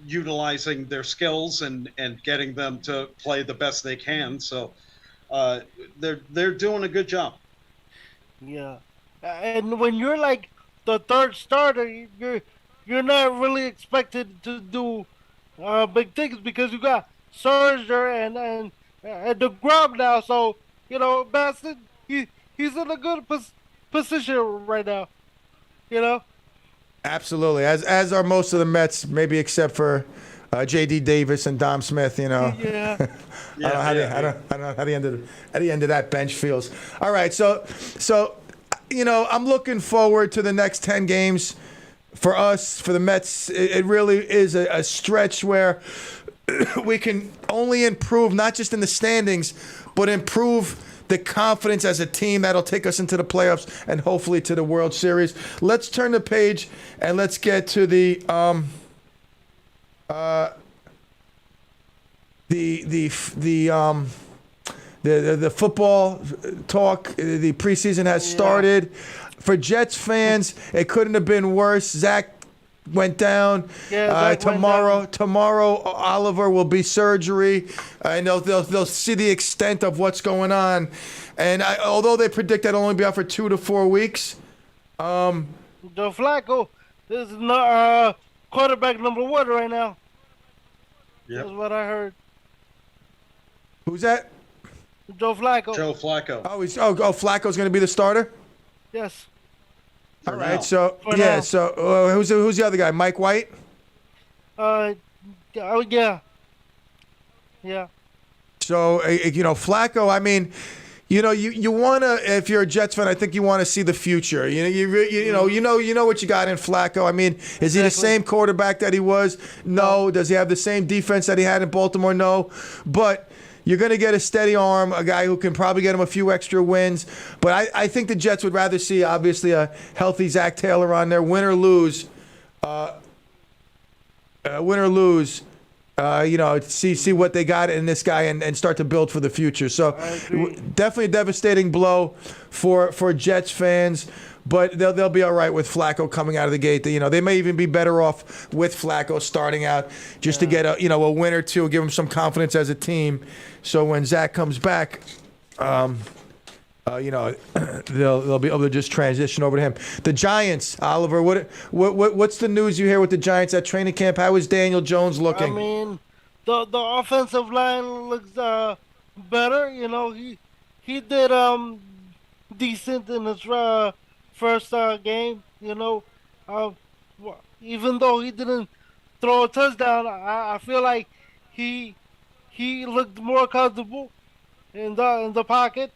S14: utilizing their skills and getting them to play the best they can. So they're doing a good job.
S13: Yeah, and when you're like the third starter, you're not really expected to do big things because you got Scherzer and DeGrom now. So Bassett, he's in a good position right now.
S1: Absolutely, as are most of the Mets, maybe except for J.D. Davis and Dom Smith.
S13: Yeah.
S1: I don't know how the end of that bench feels. All right, so I'm looking forward to the next 10 games for us, for the Mets. It really is a stretch where we can only improve, not just in the standings, but improve the confidence as a team that'll take us into the playoffs and hopefully to the World Series. Let's turn the page and let's get to the football talk. The preseason has started. For Jets fans, it couldn't have been worse. Zach went down. Tomorrow, Oliver will be surgery, and they'll see the extent of what's going on. And although they predict that will only be out for 2 to 4 weeks,
S13: Joe Flacco is not quarterback number 1 right now.
S14: Yep.
S13: That's what I heard.
S1: Who's that?
S13: Joe Flacco.
S14: Joe Flacco.
S1: Flacco's going to be the starter?
S13: Yes.
S1: All right. So who's the other guy? Mike White?
S13: Yeah.
S1: So Flacco, I mean, you want to, if you're a Jets fan, I think you want to see the future. You know what you got in Flacco. I mean, is he the same quarterback that he was? No. Does he have the same defense that he had in Baltimore? No. But you're going to get a steady arm, a guy who can probably get him a few extra wins. But I think the Jets would rather see, obviously, a healthy Zach Taylor on there, win or lose. See what they got in this guy and start to build for the future. So definitely a devastating blow for Jets fans, but they'll be all right with Flacco coming out of the gate. They may even be better off with Flacco starting out just to get a win or two, give them some confidence as a team. So when Zach comes back, they'll be able to just transition over to him. The Giants, Oliver. What's the news you hear with the Giants at training camp? How is Daniel Jones looking?
S13: I mean, the offensive line looks better. He did decent in his first game. Even though he didn't throw a touchdown, I feel like he looked more comfortable in the pocket.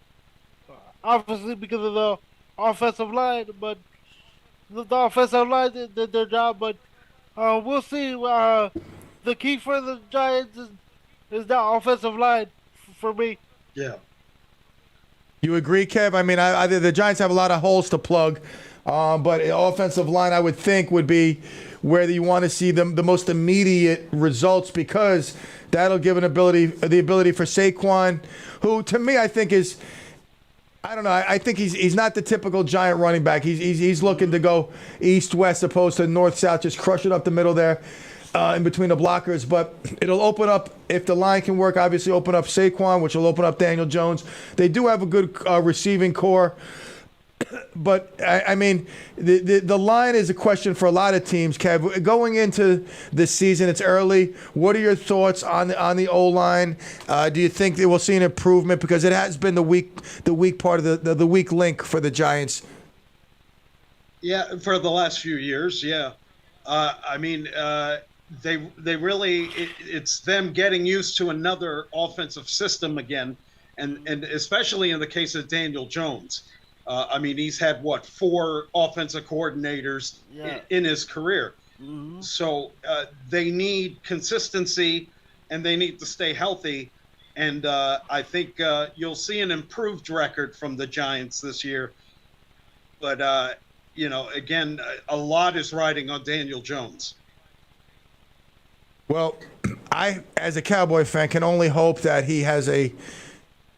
S13: Obviously because of the offensive line, but the offensive line did their job. But we'll see. The key for the Giants is that offensive line for me.
S14: Yeah.
S1: You agree, Kev? I mean, the Giants have a lot of holes to plug, but offensive line, I would think, would be where you want to see the most immediate results, because that'll give the ability for Saquon, who to me I think is, I don't know, I think he's not the typical Giant running back. He's looking to go east-west opposed to north-south, just crush it up the middle there. In between the blockers, but it'll open up, if the line can work, obviously open up Saquon, which will open up Daniel Jones. They do have a good receiving core, but I mean, the line is a question for a lot of teams, Kev. Going into the season, it's early. What are your thoughts on the O-line? Do you think that we'll see an improvement? Because it has been the weak part of the weak link for the Giants.
S14: Yeah, for the last few years, yeah. I mean, they really, it's them getting used to another offensive system again, and especially in the case of Daniel Jones. I mean, he's had 4 offensive coordinators in his career. Mm-hmm. So they need consistency, and they need to stay healthy. And I think you'll see an improved record from the Giants this year. But again, a lot is riding on Daniel Jones.
S1: Well, I, as a Cowboy fan, can only hope that he has a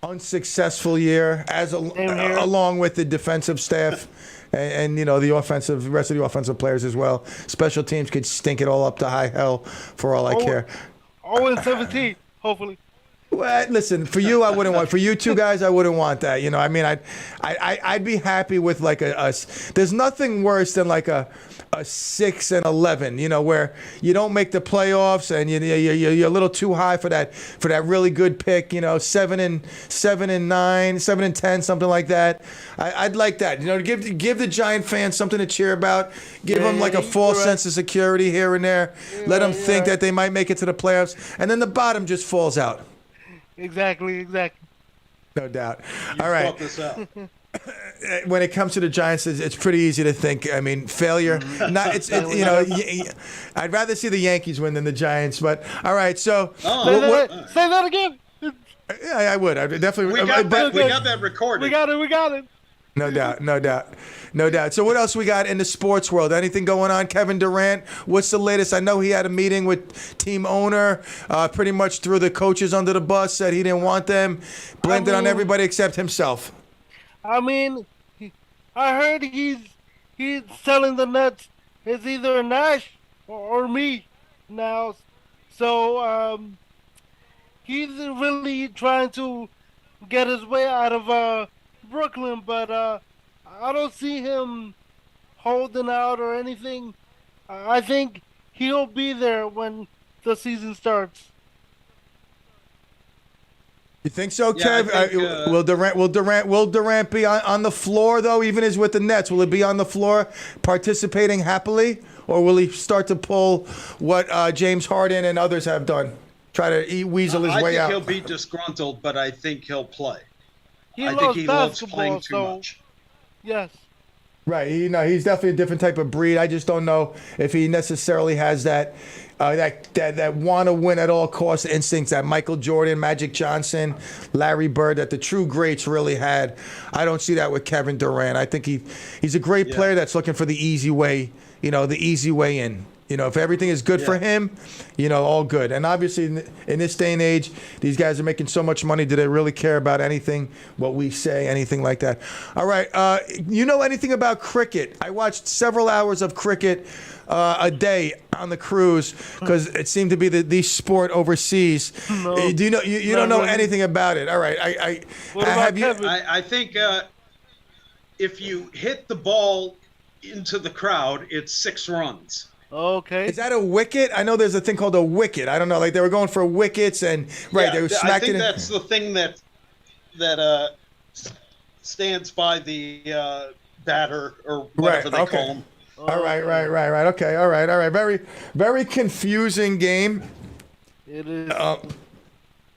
S1: unsuccessful year, along with the defensive staff and the rest of the offensive players as well. Special teams could stink it all up to high hell for all I care.
S13: 0-17, hopefully.
S1: Well, listen, for you, I wouldn't want. For you two guys, I wouldn't want that. I mean, I'd be happy with like there's nothing worse than like a 6-11. Where you don't make the playoffs and you're a little too high for that really good pick. 7-9, 7-10, something like that. I'd like that. Give the Giant fans something to cheer about. Give them like a false sense of security here and there. Let them think that they might make it to the playoffs, and then the bottom just falls out.
S13: Exactly.
S1: No doubt.
S14: You
S1: all right.
S14: thought this out.
S1: When it comes to the Giants, it's pretty easy to think. I mean, failure. I'd rather see the Yankees win than the Giants. But all right, so
S13: say that again.
S1: Yeah, I would. I definitely.
S14: We got that recorded.
S13: We got it.
S1: No doubt. So what else we got in the sports world? Anything going on? Kevin Durant, what's the latest? I know he had a meeting with team owner, pretty much threw the coaches under the bus, said he didn't want them, blamed it on everybody except himself.
S13: I mean, I heard he's telling the Nets it's either Nash or me now. So he's really trying to get his way out of Brooklyn, but I don't see him holding out or anything. I think he'll be there when the season starts.
S1: You think so,
S14: Yeah,
S1: Kev?
S14: I think,
S1: Will Durant be on the floor though? Even as with the Nets, will he be on the floor participating happily, or will he start to pull what James Harden and others have done, try to weasel his way out?
S14: I think he'll be disgruntled, but I think he'll play.
S13: He
S14: I think he loves playing too
S13: so,
S14: much.
S13: Yes.
S1: Right. He's definitely a different type of breed. I just don't know if he necessarily has that want to win at all costs instincts that Michael Jordan, Magic Johnson, Larry Bird, that the true greats really had. I don't see that with Kevin Durant. I think he's a great player that's looking for the easy way, the easy way in. If everything is good for him, all good. And obviously, in this day and age, these guys are making so much money. Do they really care about anything, what we say, anything like that? All right. You know anything about cricket? I watched several hours of cricket a day on the cruise because it seemed to be the sport overseas.
S13: No.
S1: Do you know? You don't know anything about it. All right.
S14: I think if you hit the ball into the crowd, it's 6 runs.
S13: Okay.
S1: Is that a wicket? I know there's a thing called a wicket. I don't know. Like they were going for wickets and they were smacking.
S14: I think that's the thing that stands by the batter or whatever they call them.
S1: All right. Okay. All right. Very, very confusing game.
S13: It is.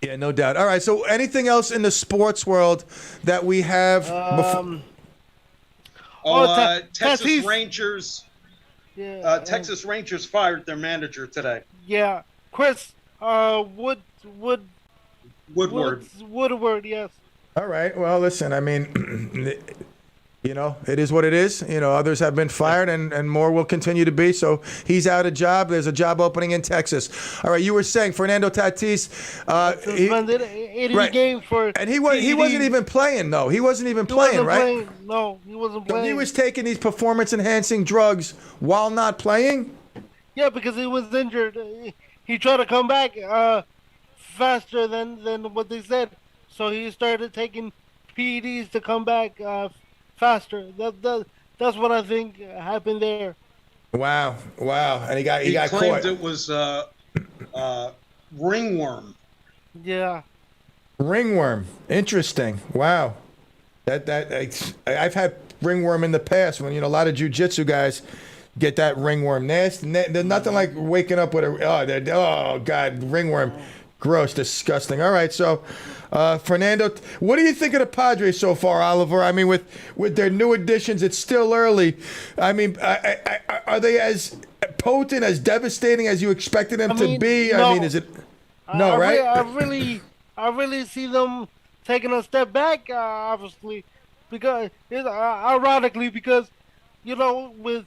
S1: Yeah, no doubt. All right. So, anything else in the sports world that we have?
S14: Texas Rangers. Yeah. Texas Rangers fired their manager today.
S13: Yeah, Chris Woodward. Woodward. Yes.
S1: All right. Well, listen. I mean. It is what it is. Others have been fired and more will continue to be. So he's out of job. There's a job opening in Texas. All right, you were saying Fernando Tatis.
S13: Suspended 80 games for.
S1: And he wasn't even playing, though. He wasn't even playing, right?
S13: No, he wasn't playing.
S1: So he was taking these performance-enhancing drugs while not playing?
S13: Yeah, because he was injured. He tried to come back faster than what they said. So he started taking PEDs to come back faster. That's what I think happened there.
S1: Wow. And he got
S14: claimed
S1: caught.
S14: It was ringworm.
S13: Yeah.
S1: Ringworm. Interesting. Wow. That I've had ringworm in the past when a lot of jiu-jitsu guys get that ringworm. Nasty. There's nothing like waking up with oh God, ringworm. Gross, disgusting. All right, so Fernando, what do you think of the Padres so far, Oliver? I mean, with their new additions, it's still early. I mean, are they as potent, as devastating as you expected them to be?
S13: No.
S1: I mean, is it no, right?
S13: I really see them taking a step back, obviously, because ironically, because you would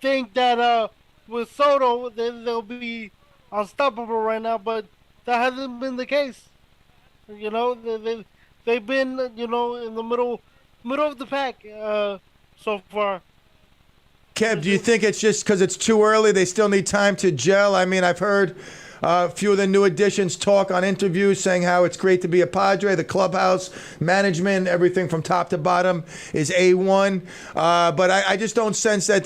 S13: think that with Soto they'll be unstoppable right now, but that hasn't been the case. They've been in the middle of the pack so far.
S1: Kev, do you think it's just because it's too early? They still need time to gel. I mean, I've heard a few of the new additions talk on interviews saying how it's great to be a Padre. The clubhouse, management, everything from top to bottom is A1. But I just don't sense that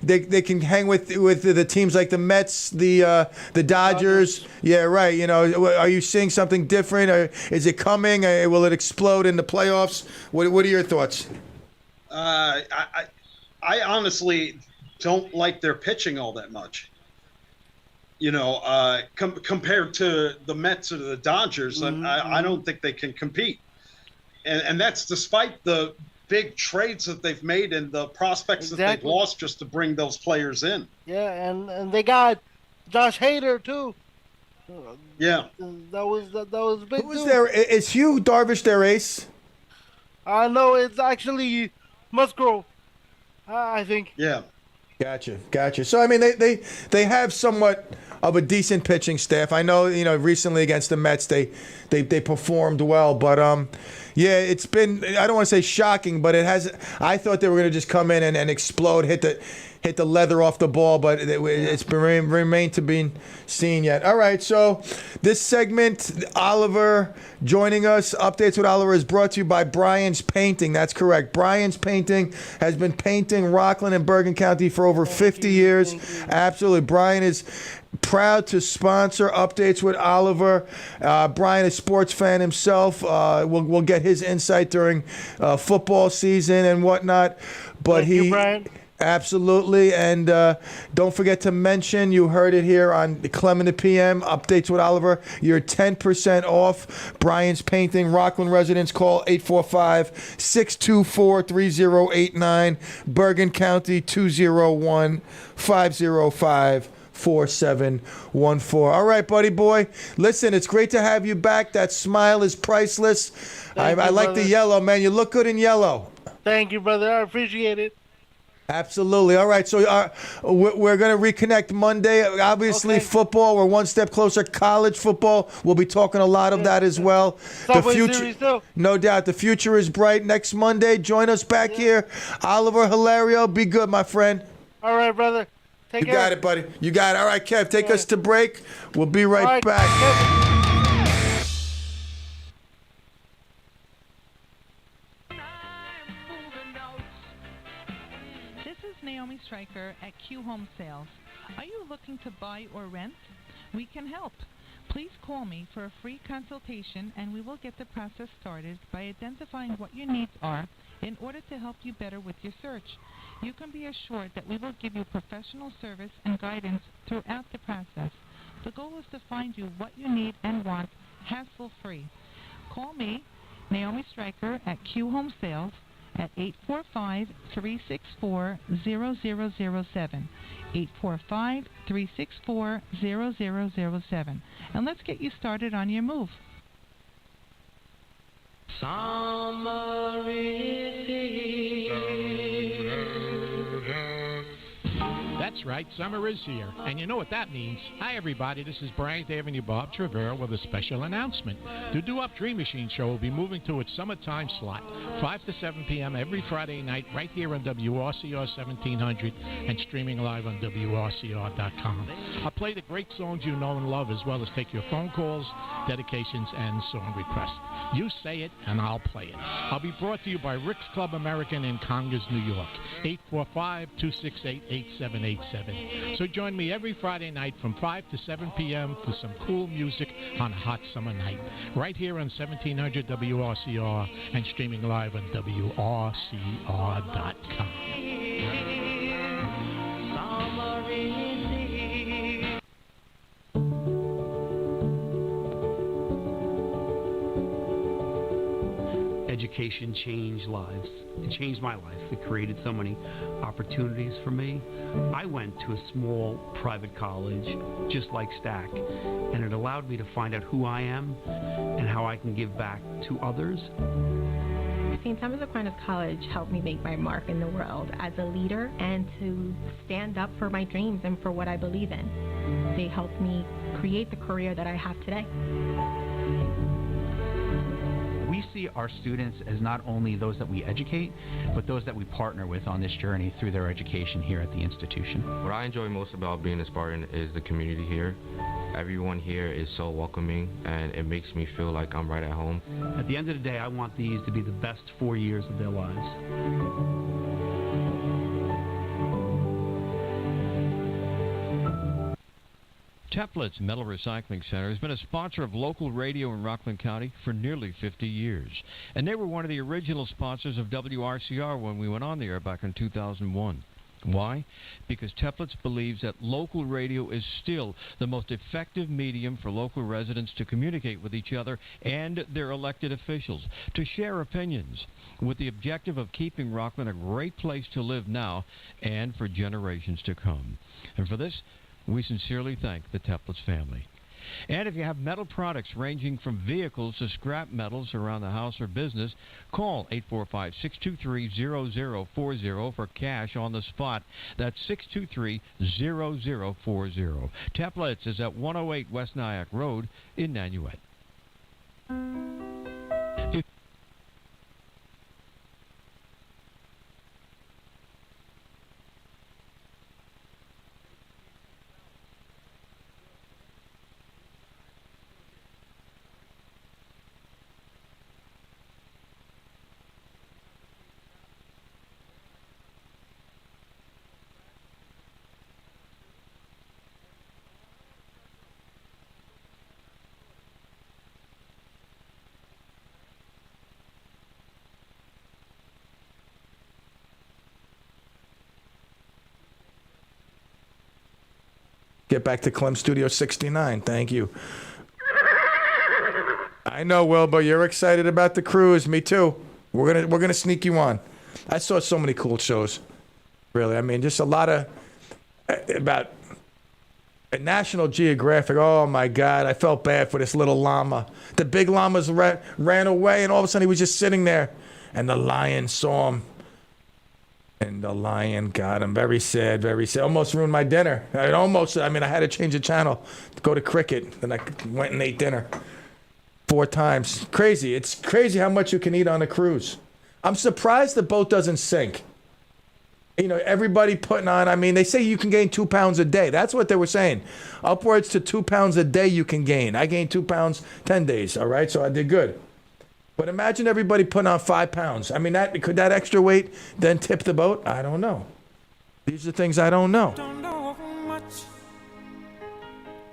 S1: they can hang with the teams like the Mets, the Dodgers. Yeah, right. Are you seeing something different? Or is it coming? Will it explode in the playoffs? What are your thoughts?
S14: I honestly don't like their pitching all that much. Compared to the Mets or the Dodgers, I don't think they can compete. And that's despite the big trades that they've made and the prospects that they've lost just to bring those players in.
S13: Yeah, and they got Josh Hader too.
S14: Yeah.
S13: That was big.
S1: Who is there? Is Hugh Darvish their ace?
S13: I know it's actually Musgrove. I think.
S14: Yeah.
S1: Gotcha. So I mean, they have somewhat of a decent pitching staff. I know, recently against the Mets, they performed well, but yeah, it's been, I don't want to say shocking, but it has. I thought they were going to just come in and explode, hit the leather off the ball, but it's remained to be seen yet. All right, so this segment, Oliver joining us, Updates with Oliver, is brought to you by Brian's Painting. That's correct. Brian's Painting has been painting Rockland and Bergen County for over 50 years. Absolutely. Brian is proud to sponsor Updates with Oliver. Brian is a sports fan himself. We'll get his insight during football season and whatnot. But
S13: Thank you, Brian.
S1: Absolutely, and don't forget to mention, you heard it here on Clem in the PM, Updates with Oliver. You're 10% off Brian's Painting. Rockland residents, call 845-624-3089. Bergen County, 201-505-4714. All right, buddy boy. Listen, it's great to have you back. That smile is priceless. I like the yellow, man. You look good in yellow.
S13: Thank you, brother. I appreciate it.
S1: Absolutely. All right. So we're going to reconnect Monday. Obviously, football. We're one step closer. College football. We'll be talking a lot of that as well.
S13: Subway Series too.
S1: No doubt. The future is bright. Next Monday, join us back here. Oliver Hilario, be good, my friend.
S13: All right, brother. Take care.
S1: You got it, buddy. You got it. All right, Kev, take us to break. We'll be right back.
S15: This is Naomi Stryker at Q Home Sales. Are you looking to buy or rent? We can help. Please call me for a free consultation and we will get the process started by identifying what your needs are in order to help you better with your search. You can be assured that we will give you professional service and guidance throughout the process. The goal is to find you what you need and want, hassle-free. Call me, Naomi Stryker, at Q Home Sales at 845-364-0007. 845-364-0007. And let's get you started on your move.
S16: Summer is here.
S17: That's right, summer is here, and you know what that means. Hi everybody, this is Bryant Avenue Bob Trevere with a special announcement. The Do Up Dream Machine Show will be moving to its summertime slot, 5 to 7 p.m. every Friday night right here on WRCR 1700 and streaming live on WRCR.com. I'll play the great songs you know and love, as well as take your phone calls, dedications, and song requests. You say it, and I'll play it. I'll be brought to you by Rick's Club American in Congers, New York, 845-268-8787. So join me every Friday night from 5 to 7 p.m. for some cool music on a hot summer night, right here on 1700 WRCR and streaming live on WRCR.com.
S16: Summer is here.
S18: Education changed lives. It changed my life. It created so many opportunities for me. I went to a small private college, just like Stack, and it allowed me to find out who I am and how I can give back to others.
S19: St. Thomas Aquinas College helped me make my mark in the world as a leader and to stand up for my dreams and for what I believe in. They helped me create the career that I have today.
S20: We see our students as not only those that we educate, but those that we partner with on this journey through their education here at the institution.
S21: What I enjoy most about being a Spartan is the community here. Everyone here is so welcoming, and it makes me feel like I'm right at home.
S18: At the end of the day, I want these to be the best 4 years of their lives.
S3: Teplitz Metal Recycling Center has been a sponsor of local radio in Rockland County for nearly 50 years. And they were one of the original sponsors of WRCR when we went on the air back in 2001. Why? Because Teplitz believes that local radio is still the most effective medium for local residents to communicate with each other and their elected officials, to share opinions, with the objective of keeping Rockland a great place to live now and for generations to come. And for this, we sincerely thank the Teplitz family. And if you have metal products ranging from vehicles to scrap metals around the house or business, call 845-623-0040 for cash on the spot. That's 623-0040. Teplitz is at 108 West Nyack Road in Nanuet.
S1: Get back to Clem Studio 69. Thank you. I know, Will, but you're excited about the cruise. Me too. We're gonna sneak you on. I saw so many cool shows. Really, I mean, just a lot of about National Geographic. Oh my God, I felt bad for this little llama. The big llamas ran away, and all of a sudden he was just sitting there, and the lion saw him. And the lion got him. Very sad, very sad. Almost ruined my dinner. I had to change the channel to go to cricket. Then I went and ate dinner 4 times. Crazy. It's crazy how much you can eat on a cruise. I'm surprised the boat doesn't sink. You know, everybody putting on, they say you can gain 2 pounds a day. That's what they were saying. Upwards to 2 pounds a day you can gain. I gained 2 pounds 10 days, all right? So I did good. But imagine everybody putting on 5 pounds. Could that extra weight then tip the boat? I don't know. These are things I don't know.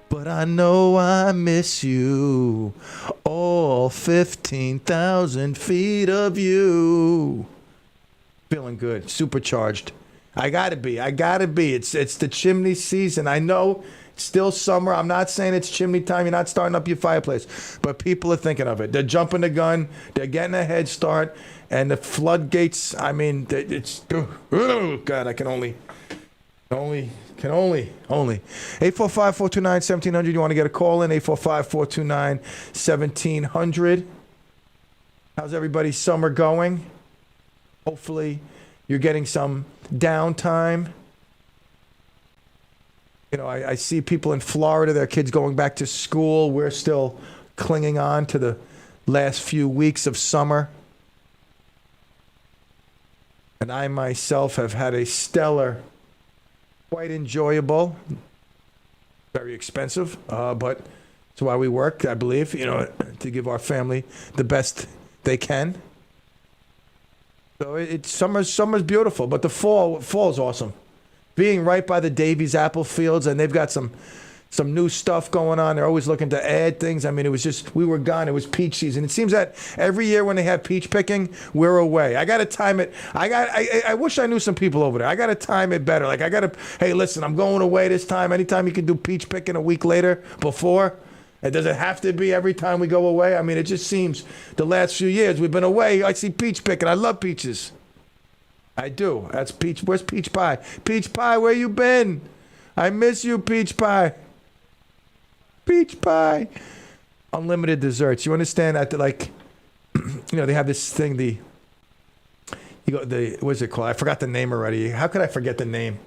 S1: But I know I miss you. All 15,000 feet of you. Feeling good. Supercharged. I gotta be. It's the chimney season. I know it's still summer. I'm not saying it's chimney time. You're not starting up your fireplace. But people are thinking of it. They're jumping the gun. They're getting a head start. And the floodgates, it's... Oh, God, I can only... 845-429-1700. You want to get a call in? 845-429-1700. How's everybody's summer going? Hopefully you're getting some downtime. You know, I see people in Florida, their kids going back to school. We're still clinging on to the last few weeks of summer. And I myself have had a stellar, quite enjoyable, very expensive, but it's why we work, I believe, to give our family the best they can. So summer's beautiful, but the fall's awesome. Being right by the Davies apple fields, and they've got some new stuff going on. They're always looking to add things. It was just, we were gone. It was peach season. It seems that every year when they have peach picking, we're away. I got to time it. I wish I knew some people over there. I got to time it better. Hey, listen, I'm going away this time. Anytime you can do peach picking a week later, before. It doesn't have to be every time we go away. It just seems the last few years we've been away, I see peach picking. I love peaches. I do. That's peach. Where's Peach Pie? Peach Pie, where you been? I miss you, Peach Pie. Peach Pie. Unlimited desserts. You understand that? They have this thing. What's it called? I forgot the name already. How could I forget the name?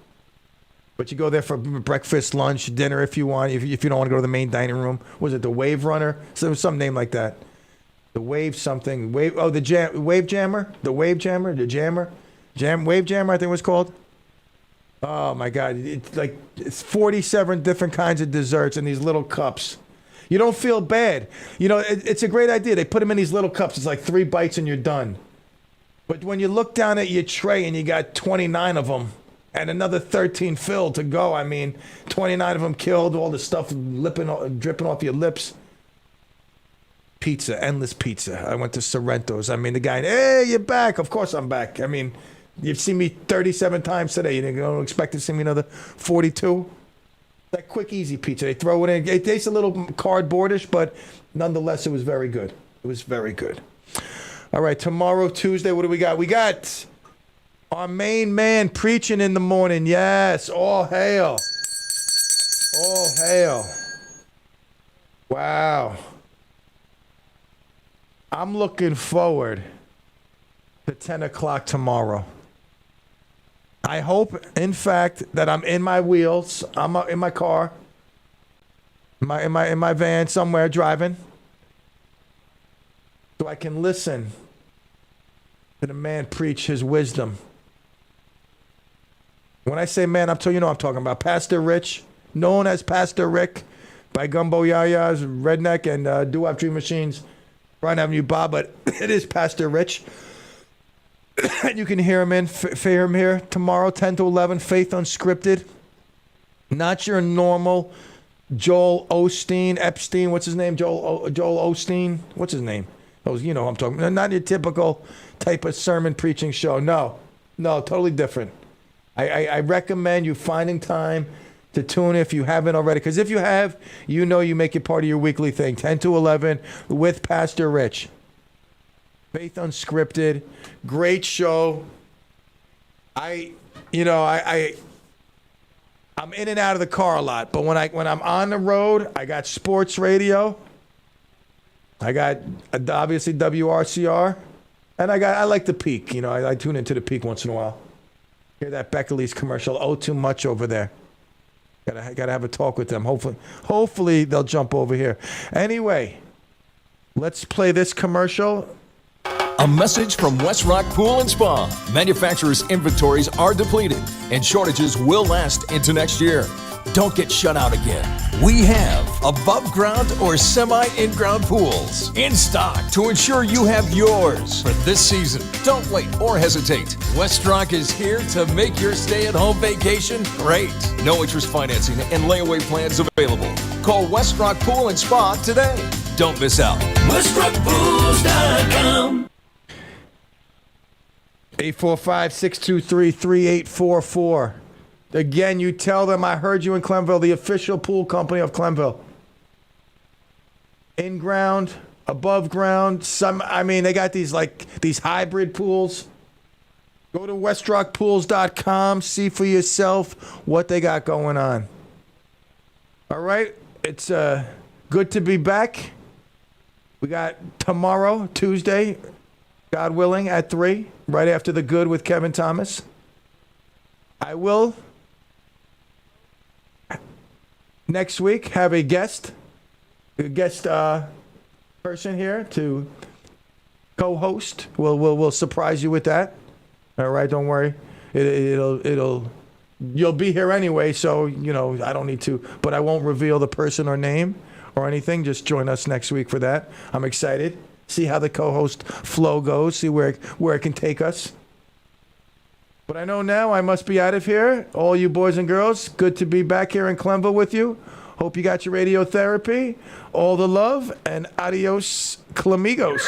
S1: But you go there for breakfast, lunch, dinner if you want. If you don't want to go to the main dining room. Was it the Wave Runner? Some name like that. The Wave something. Wave. Oh, the Wave Jammer. The Wave Jammer. The Jammer. Wave Jammer, I think it was called. Oh my God! It's 47 different kinds of desserts in these little cups. You don't feel bad. It's a great idea. They put them in these little cups. It's like 3 bites and you're done. But when you look down at your tray and you got 29 of them and another 13 filled to go, 29 of them killed. All the stuff dripping off your lips. Pizza, endless pizza. I went to Sorrento's. The guy, hey, you're back. Of course I'm back. You've seen me 37 times today. You don't expect to see me another 42? That quick, easy pizza. They throw it in. It tastes a little cardboardish, but nonetheless, it was very good. It was very good. All right, tomorrow, Tuesday, what do we got? We got our main man preaching in the morning. Yes, all hail. All hail. Wow. I'm looking forward to 10 o'clock tomorrow. I hope, in fact, that I'm in my wheels. I'm in my car, in my van somewhere driving, so I can listen to the man preach his wisdom. When I say man, I'm talking about Pastor Rich, known as Pastor Rick by Gumbo Yaya's, Redneck, and Doo-Wop Dream Machines, Bryan Avenue Bob, but it is Pastor Rich. And you can hear him here tomorrow, 10 to 11, Faith Unscripted. Not your normal Joel Epstein, what's his name? Joel Osteen, what's his name? Who I'm talking about. Not your typical type of sermon preaching show. No, totally different. I recommend you finding time to tune in if you haven't already. Because if you have, you make it part of your weekly thing. 10 to 11 with Pastor Rich. Faith Unscripted, great show. I'm in and out of the car a lot, but when I'm on the road, I got sports radio. I got obviously WRCR, and I like the Peak. I tune into the Peak once in a while. Hear that Beckley's commercial? Oh, too much over there. Gotta have a talk with them. Hopefully they'll jump over here. Anyway, let's play this commercial.
S7: A message from West Rock Pool and Spa. Manufacturers' inventories are depleted, and shortages will last into next year. Don't get shut out again. We have above ground or semi in-ground pools in stock to ensure you have yours for this season. Don't wait or hesitate. West Rock is here to make your stay-at-home vacation great. No interest financing and layaway plans available. Call West Rock Pool and Spa today. Don't miss out. WestRockPools.com.
S1: 845-623-3844. Again, you tell them I heard you in Clemville, the official pool company of Clemville. In ground, above ground, they got these hybrid pools. Go to westrockpools.com, see for yourself what they got going on. All right, it's good to be back. We got tomorrow, Tuesday, God willing, at 3, right after the good with Kevin Thomas. I will next week have a guest person here to co-host. We'll surprise you with that. All right, don't worry. You'll be here anyway, so I don't need to, but I won't reveal the person or name or anything. Just join us next week for that. I'm excited. See how the co-host flow goes. See where it can take us. But I know now I must be out of here. All you boys and girls, good to be back here in Clemville with you. Hope you got your radiotherapy. All the love, and adios, Clemigos.